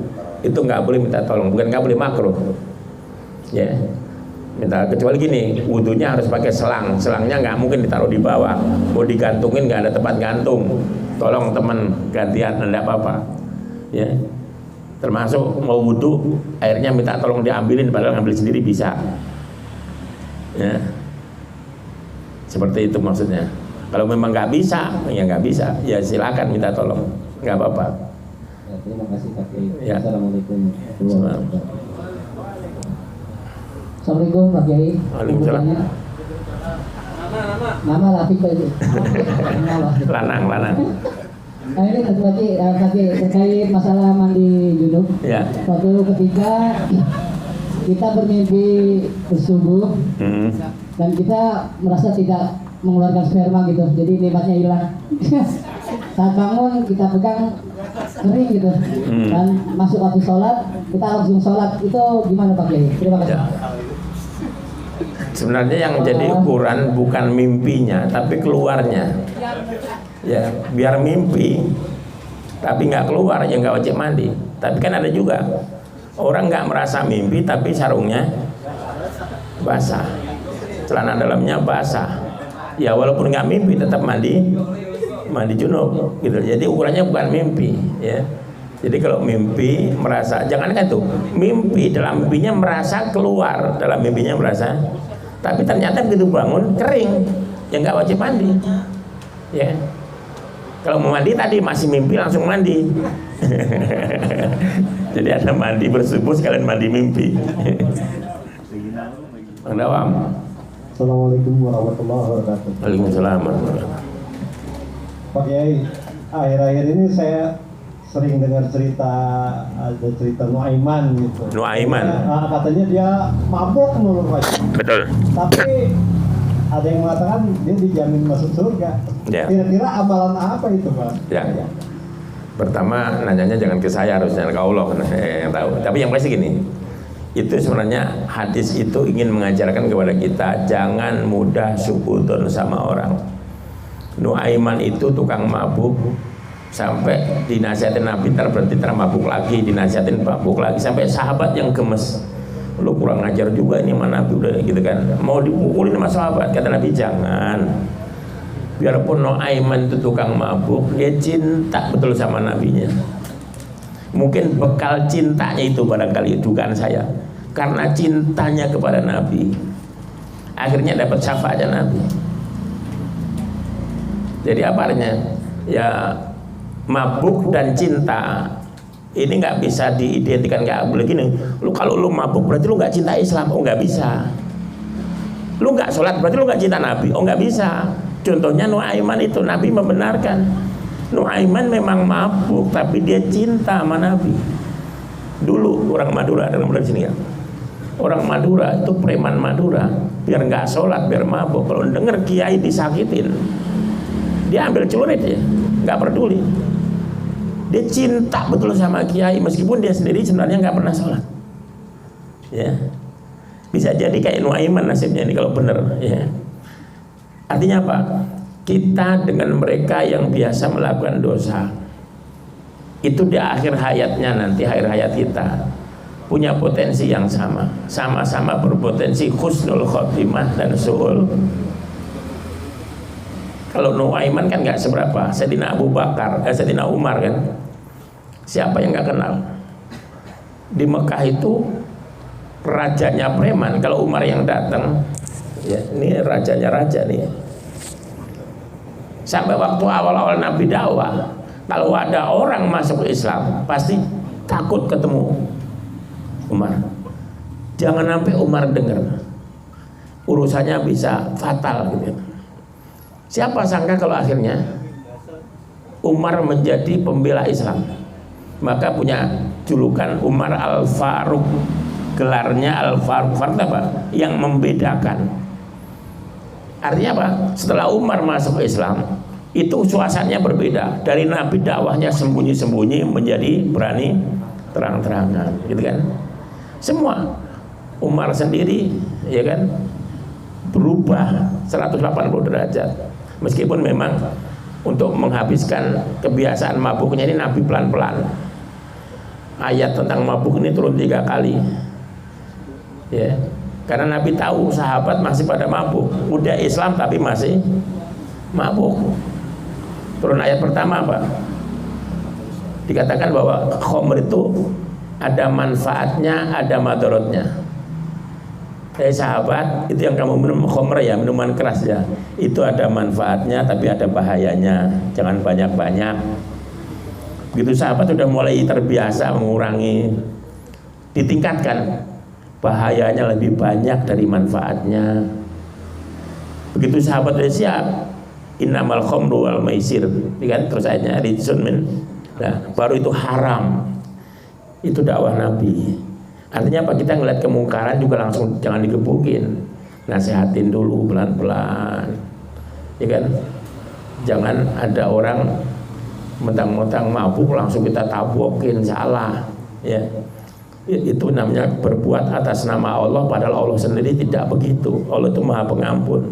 itu nggak boleh minta tolong, bukan nggak boleh makruh. Ya, minta, kecuali gini, wudhunya harus pakai selang, selangnya nggak mungkin ditaruh di bawah, mau digantungin nggak ada tempat gantung. Tolong teman gantian, enggak apa-apa. Ya, termasuk mau wudhu, airnya minta tolong diambilin, padahal ngambil sendiri bisa. Ya, seperti itu maksudnya. Kalau memang nggak bisa, ya nggak bisa, ya silakan minta tolong, nggak apa-apa. Ya, terima kasih Pak Kiai. Ya. Assalamualaikum warahmatullahi wabarakatuh. Assalamualaikum Pak Kiai. Waalaikumsalam. Nama Latif Pak itu. Lanang. Nah ini tadi terkait masalah mandi junub. Ya. Suatu ketika kita bermimpi bersubuh dan kita merasa tidak mengeluarkan sperma gitu, jadi nikmatnya hilang. Saat bangun kita pegang kering gitu, dan masuk waktu sholat kita langsung sholat, itu gimana Pak Kiai? Terima kasih. Ya. Sebenarnya yang jadi ukuran bukan mimpinya, tapi keluarnya. Ya, biar mimpi, tapi nggak keluar, ya nggak wajib mandi. Tapi kan ada juga orang nggak merasa mimpi, tapi sarungnya basah, celana dalamnya basah. Ya walaupun nggak mimpi, tetap mandi junub, gitu. Jadi ukurannya bukan mimpi, ya. Jadi kalau mimpi merasa, jangankan tuh, mimpi dalam mimpinya merasa keluar, dalam mimpinya merasa, tapi ternyata begitu bangun kering, ya nggak wajib mandi, ya. Kalau mau mandi tadi masih mimpi langsung mandi. Jadi ada mandi bersubuh sekalian mandi mimpi. Bang Dawam. Assalamualaikum warahmatullahi wabarakatuh. Waalaikumsalam. Pak Kiai, akhir-akhir ini saya sering dengar ada cerita Nuaiman gitu. Nuaiman. Katanya dia mabuk menurut Pak. Betul. Tapi ada yang mengatakan dia dijamin masuk surga. Ya. Kira-kira amalan apa itu Pak? Ya. Pertama nanyanya jangan ke saya, harusnya ke Allah yang tahu. Tapi yang pasti gini, itu sebenarnya hadis itu ingin mengajarkan kepada kita jangan mudah suudzon sama orang. Nuaiman itu tukang mabuk, sampai dinasihatin Nabi berhenti mabuk lagi, dinasihatin mabuk lagi, sampai sahabat yang gemes, lu kurang ngajar juga ini mana Nabi, udah gitu kan, mau dipukulin sama sahabat. Kata Nabi jangan, biarpun Nuaiman itu tukang mabuk, dia cinta betul sama nabinya. Mungkin bekal cintanya itu barangkali dugaan saya, karena cintanya kepada Nabi, akhirnya dapat syafaatnya Nabi. Jadi apa artinya? Ya, mabuk dan cinta ini nggak bisa diidentikan, nggak boleh gini. Kalau lu mabuk berarti lu nggak cinta Islam. Oh, nggak bisa. Lu nggak sholat berarti lu nggak cinta Nabi. Oh, nggak bisa. Contohnya Nuaiman itu, Nabi membenarkan. Nuaiman memang mabuk tapi dia cinta sama Nabi. Dulu orang Madura, ada orang di sini ya. Orang Madura itu preman Madura, biar nggak sholat, biar mabuk. Kalau denger kiai disakitin, dia ambil celurit ya, nggak peduli. Dia cinta betul sama kiai meskipun dia sendiri sebenarnya nggak pernah sholat. Ya, bisa jadi kayak Nuaiman nasibnya ini kalau bener. Ya. Artinya apa? Kita dengan mereka yang biasa melakukan dosa, itu di akhir hayatnya nanti, akhir hayat kita punya potensi yang sama, sama-sama berpotensi husnul khotimah dan su'ul. Kalau Nuaiman kan nggak seberapa, Sayyidina Abu Bakar, Sayyidina Umar kan, siapa yang nggak kenal? Di Mekah itu rajanya preman. Kalau Umar yang datang, ya ini rajanya raja nih. Sampai waktu awal-awal Nabi dakwah, kalau ada orang masuk ke Islam pasti takut ketemu Umar. Jangan sampai Umar dengar, urusannya bisa fatal gitu. Siapa sangka kalau akhirnya Umar menjadi pembela Islam, maka punya julukan Umar Al-Faruq. Gelarnya Al-Faruq, apa? Yang membedakan. Artinya apa? Setelah Umar masuk Islam, itu suasananya berbeda. Dari Nabi dakwahnya sembunyi-sembunyi menjadi berani terang-terangan, gitu kan? Semua Umar sendiri, ya kan, berubah 180 derajat. Meskipun memang untuk menghabiskan kebiasaan mabuknya ini Nabi pelan-pelan. Ayat tentang mabuk ini turun 3 kali. Ya. Karena Nabi tahu sahabat masih pada mabuk, udah Islam tapi masih mabuk. Turun ayat pertama apa? Dikatakan bahwa khamr itu ada manfaatnya, ada madaratnya. Sahabat, itu yang kamu minum khamr ya, minuman keras ya, itu ada manfaatnya tapi ada bahayanya, jangan banyak-banyak. Begitu sahabat sudah mulai terbiasa mengurangi, ditingkatkan, bahayanya lebih banyak dari manfaatnya. Begitu sahabat sudah siap, innamal khamru wal maisir, kan terus ayatnya rijsun min, nah baru itu haram. Itu dakwah Nabi. Artinya apa? Kita ngeliat kemungkaran juga langsung jangan digebukin, nasihatin dulu pelan-pelan, ya kan? Jangan ada orang mentang-mentang mabuk langsung kita tabokin, salah ya. Itu namanya berbuat atas nama Allah, padahal Allah sendiri tidak begitu. Allah itu Maha Pengampun.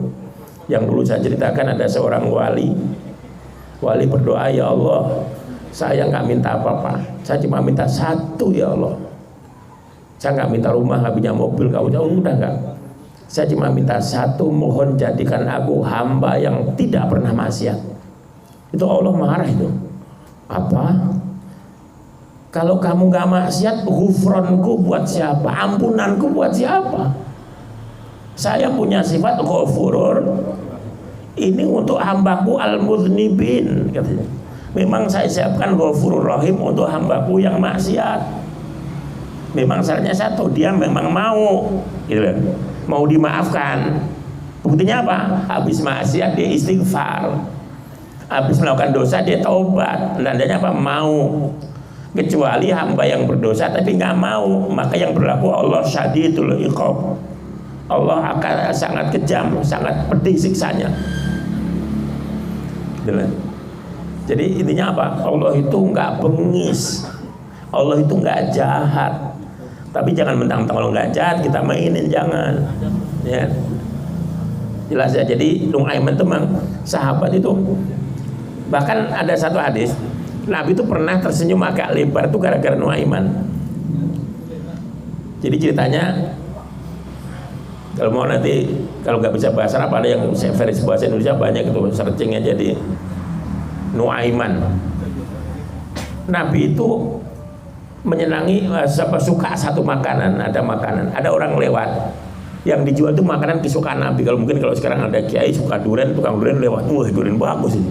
Yang dulu saya ceritakan, ada seorang wali berdoa, ya Allah, saya nggak minta apa-apa, saya cuma minta satu ya Allah. Saya nggak minta rumah, nggak punya mobil, nggak punya, udah nggak. Saya cuma minta satu, mohon jadikan aku hamba yang tidak pernah maksiat. Itu Allah marah itu. Apa? Kalau kamu nggak maksiat, ghufronku buat siapa? Ampunanku buat siapa? Saya punya sifat ghafurur. Ini untuk hambaku al-mudhnibin, katanya. Memang saya siapkan ghafurur rahim untuk hambaku yang maksiat. Memang syaratnya satu, dia memang mau, gitu, mau dimaafkan. Buktinya apa? Habis maksiat dia istighfar, habis melakukan dosa dia taubat. Tandanya apa? Mau. Kecuali hamba yang berdosa tapi nggak mau, maka yang berlaku Allah syadidul iqab. Allah akan sangat kejam, sangat pedih siksanya. Jadi intinya apa? Allah itu nggak bengis, Allah itu nggak jahat. Tapi jangan mentang-mentang Allah nggak jahat kita mainin, jangan. Ya, jelas ya. Jadi Nuaiman itu memang sahabat itu. Bahkan ada satu hadis, Nabi itu pernah tersenyum agak lebar itu gara-gara Nuaiman. Jadi ceritanya, kalau mau nanti, kalau nggak bisa bahasa Arab, ada yang versi bahasa Indonesia banyak itu, searchingnya jadi Nuaiman. Nabi itu menyenangi, suka satu makanan, ada orang lewat, yang dijual itu makanan kesukaan Nabi. Kalau mungkin kalau sekarang ada kiai suka durian, tukang durian lewat, wah durian bagus ini,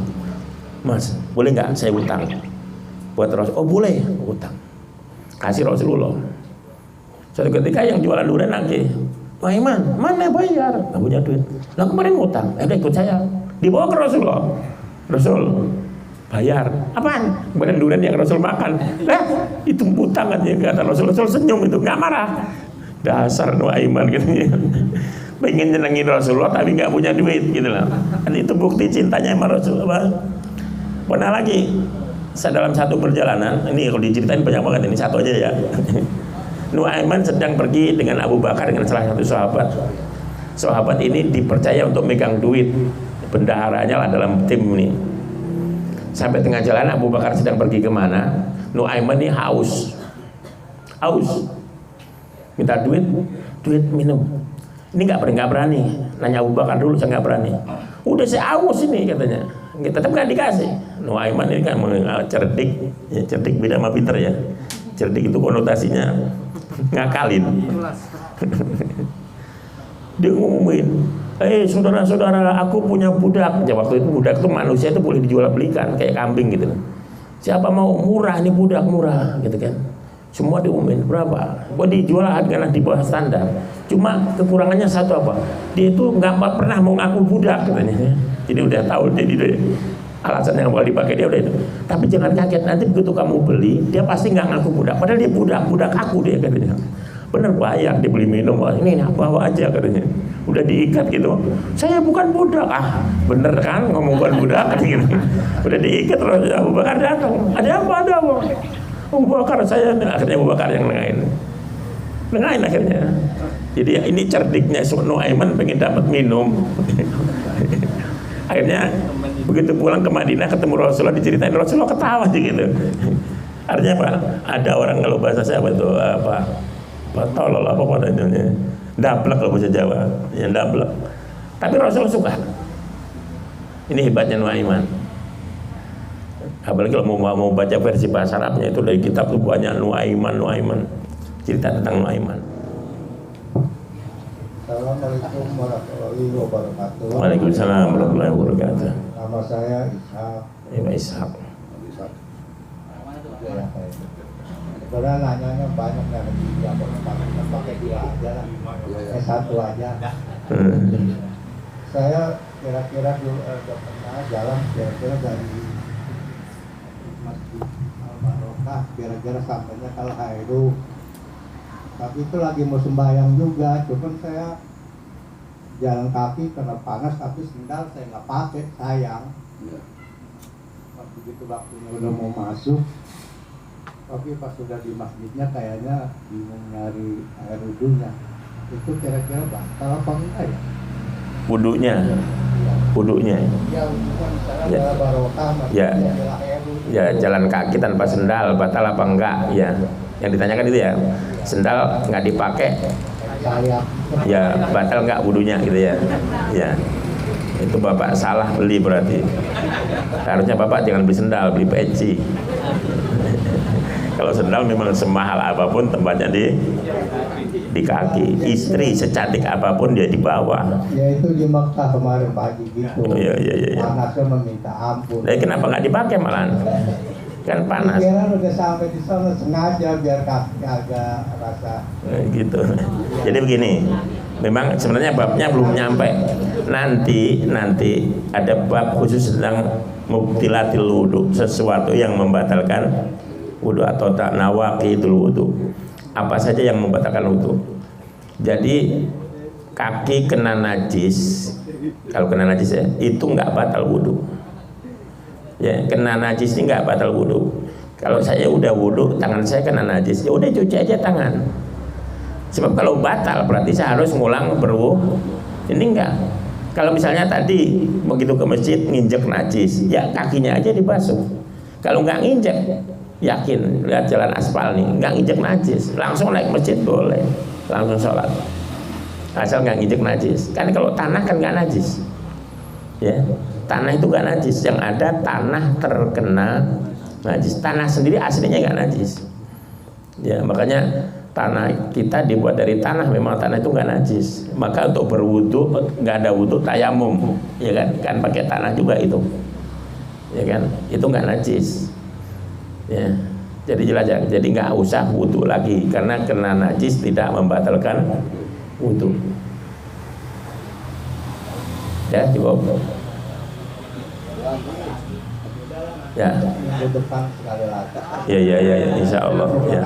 Mas boleh nggak saya utang buat Rasul? Oh boleh, utang, kasih Rasulullah. Suatu ketika yang jualan durian lagi, Wah Iman, mana bayar? Nggak punya duit. Lah kemarin utang, udah ikut saya, dibawa ke Rasulullah. Rasul bayar, apaan? Kemudian durian yang Rasul makan. Itu utang kan ya, kata Rasul. Rasul senyum itu, nggak marah. Dasar Nuaiman gitu ya. Pengen nyenengin Rasulullah tapi nggak punya duit gitu lah. Dan itu bukti cintanya sama Rasulullah. Pernah lagi, saya dalam satu perjalanan, ini kalau diceritain banyak banget, ini satu aja ya. Nuaiman sedang pergi dengan Abu Bakar dengan salah satu sahabat. Sahabat ini dipercaya untuk megang duit, bendaharanya lah dalam tim ini. Sampai tengah jalan Abu Bakar sedang pergi kemana, Nuaiman ini haus, minta duit minum. Ini nggak berani, nanya Abu Bakar dulu, saya nggak berani. Udah saya haus ini katanya, tetap nggak dikasih. Nuaiman ini kan cerdik, ya, cerdik beda sama pinter ya. Cerdik itu konotasinya ngakalin. Dia ngomongin, saudara-saudara, aku punya budak. Ya, waktu itu budak itu manusia itu boleh dijual belikan kayak kambing gitu. Siapa mau murah, ini budak murah gitu kan. Semua diumumin berapa? Dijual harganya di bawah standar. Cuma kekurangannya satu apa? Dia itu nggak pernah mau ngaku budak katanya. Jadi udah tahu, jadi alasan yang boleh dipakai dia udah itu. Tapi jangan kaget, nanti begitu kamu beli, dia pasti nggak ngaku budak. Padahal dia budak aku dia katanya. Bener bayar, dia beli minum, ini bawa aja katanya. Udah diikat gitu. Saya bukan budak, bener kan ngomong bukan budak gitu. Udah diikat terus Abu Bakar datang. Ada apa? Abu Bakar saya, akhirnya Abu Bakar yang nengahin akhirnya. Jadi ini cerdiknya Nuaiman pengen dapat minum. Akhirnya begitu pulang ke Madinah ketemu Rasulullah, diceritain Rasulullah ketawa aja gitu. Artinya apa? Ada orang kalau bahasa saya apa tolol apa namanya, dablek kalau bahasa Jawa, yang dablek. Tapi Rasulullah suka. Ini hebatnya Nuaiman. Apalagi kalau mau baca versi bahasa Arabnya itu dari kitab itu banyak Nuaiman, cerita tentang Nuaiman. Assalamualaikum warahmatullahi wabarakatuh. Waalaikumsalam warahmatullahi wabarakatuh. Nama saya Ishak. Ishak. Sebenarnya nanyanya banyak ya, pakai dua aja lah, satu aja. Saya kira-kira udah pernah jalan kira-kira dari Masjid Al-Barokah, kira-kira sampainya Al Khairu. Tapi itu lagi mau sembahyang juga, cuman saya jalan kaki karena panas, tapi sendal saya nggak pakai, sayang. Waktu itu waktunya udah mau masuk, tapi pas sudah di masjidnya kayaknya bingung nyari air wudhunya. Itu kira-kira batal apa enggak ya? Wudhunya. Ya, hubungan misalnya barokah, ya jalan kaki tanpa sendal batal apa enggak ya? Yang ditanyakan itu ya, sendal nggak dipakai, ya batal nggak wudhunya gitu ya? Ya, itu bapak salah beli berarti. Harusnya bapak jangan beli sendal, beli peci. Kalau sendal memang semahal apapun tempatnya di kaki. Istri secantik apapun dia di bawah. Ya itu di Mekah kemarin pagi gitu. Iya. Panasnya meminta ampun. Tapi kenapa nggak dipakai malahan? Kan panas. Kira udah sampai di sana sengaja biar kaki agak rasa. Gitu. Jadi begini. Memang sebenarnya babnya belum nyampe. Nanti ada bab khusus tentang mubtilatil wudu, sesuatu yang membatalkan wudu atau nawaqitul wudu. Apa saja yang membatalkan wudu. Jadi kaki kena najis, kalau kena najis ya, itu nggak batal wudu. Ya, kena najis ini nggak batal wudu. Kalau saya udah wudu, tangan saya kena najis, ya udah cuci aja tangan. Sebab kalau batal berarti saya harus ngulang berwudu. Ini enggak. Kalau misalnya tadi begitu ke masjid nginjek najis, ya kakinya aja dibasuh. Kalau nggak nginjek, yakin lihat jalan aspal nih, nggak nginjek najis, langsung naik masjid boleh, langsung sholat. Asal nggak nginjek najis. Kan kalau tanah kan nggak najis. Ya, tanah itu nggak najis. Yang ada tanah terkena najis. Tanah sendiri aslinya nggak najis. Ya, makanya tanah kita dibuat dari tanah, memang tanah itu nggak najis. Maka untuk berwudu nggak ada wudu, tayamum, ya kan pakai tanah juga itu, ya kan, itu nggak najis, ya. Jadi jelas ya, jadi nggak usah wudu lagi karena kena najis tidak membatalkan wudu. Ya cukup. Ya. Minggu depan sekali lagi. Ya, insya Allah. Ya.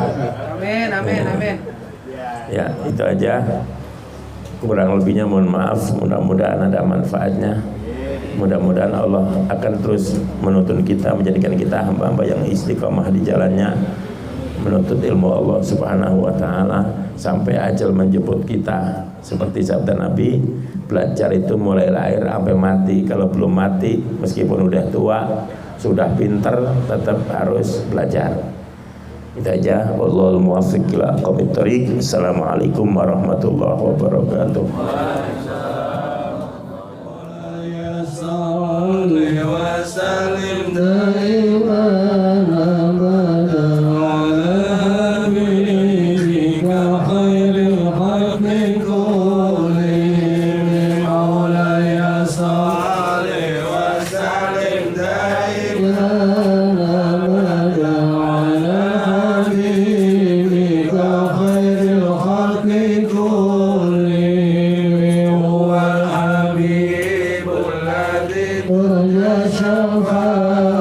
Amin. Ya, itu aja. Kurang lebihnya mohon maaf. Mudah-mudahan ada manfaatnya. Mudah-mudahan Allah akan terus menuntun kita, menjadikan kita hamba-hamba yang istiqomah di jalannya, menuntut ilmu Allah Subhanahu wa Ta'ala sampai ajal menjemput kita. Seperti sabda Nabi, belajar itu mulai lahir sampai mati. Kalau belum mati, meskipun udah tua, sudah pinter, tetap harus belajar. Itu aja. Wallahul muwaffiq ila aqwamit thoriq. Assalamualaikum warahmatullahi wabarakatuh. يا شفاعة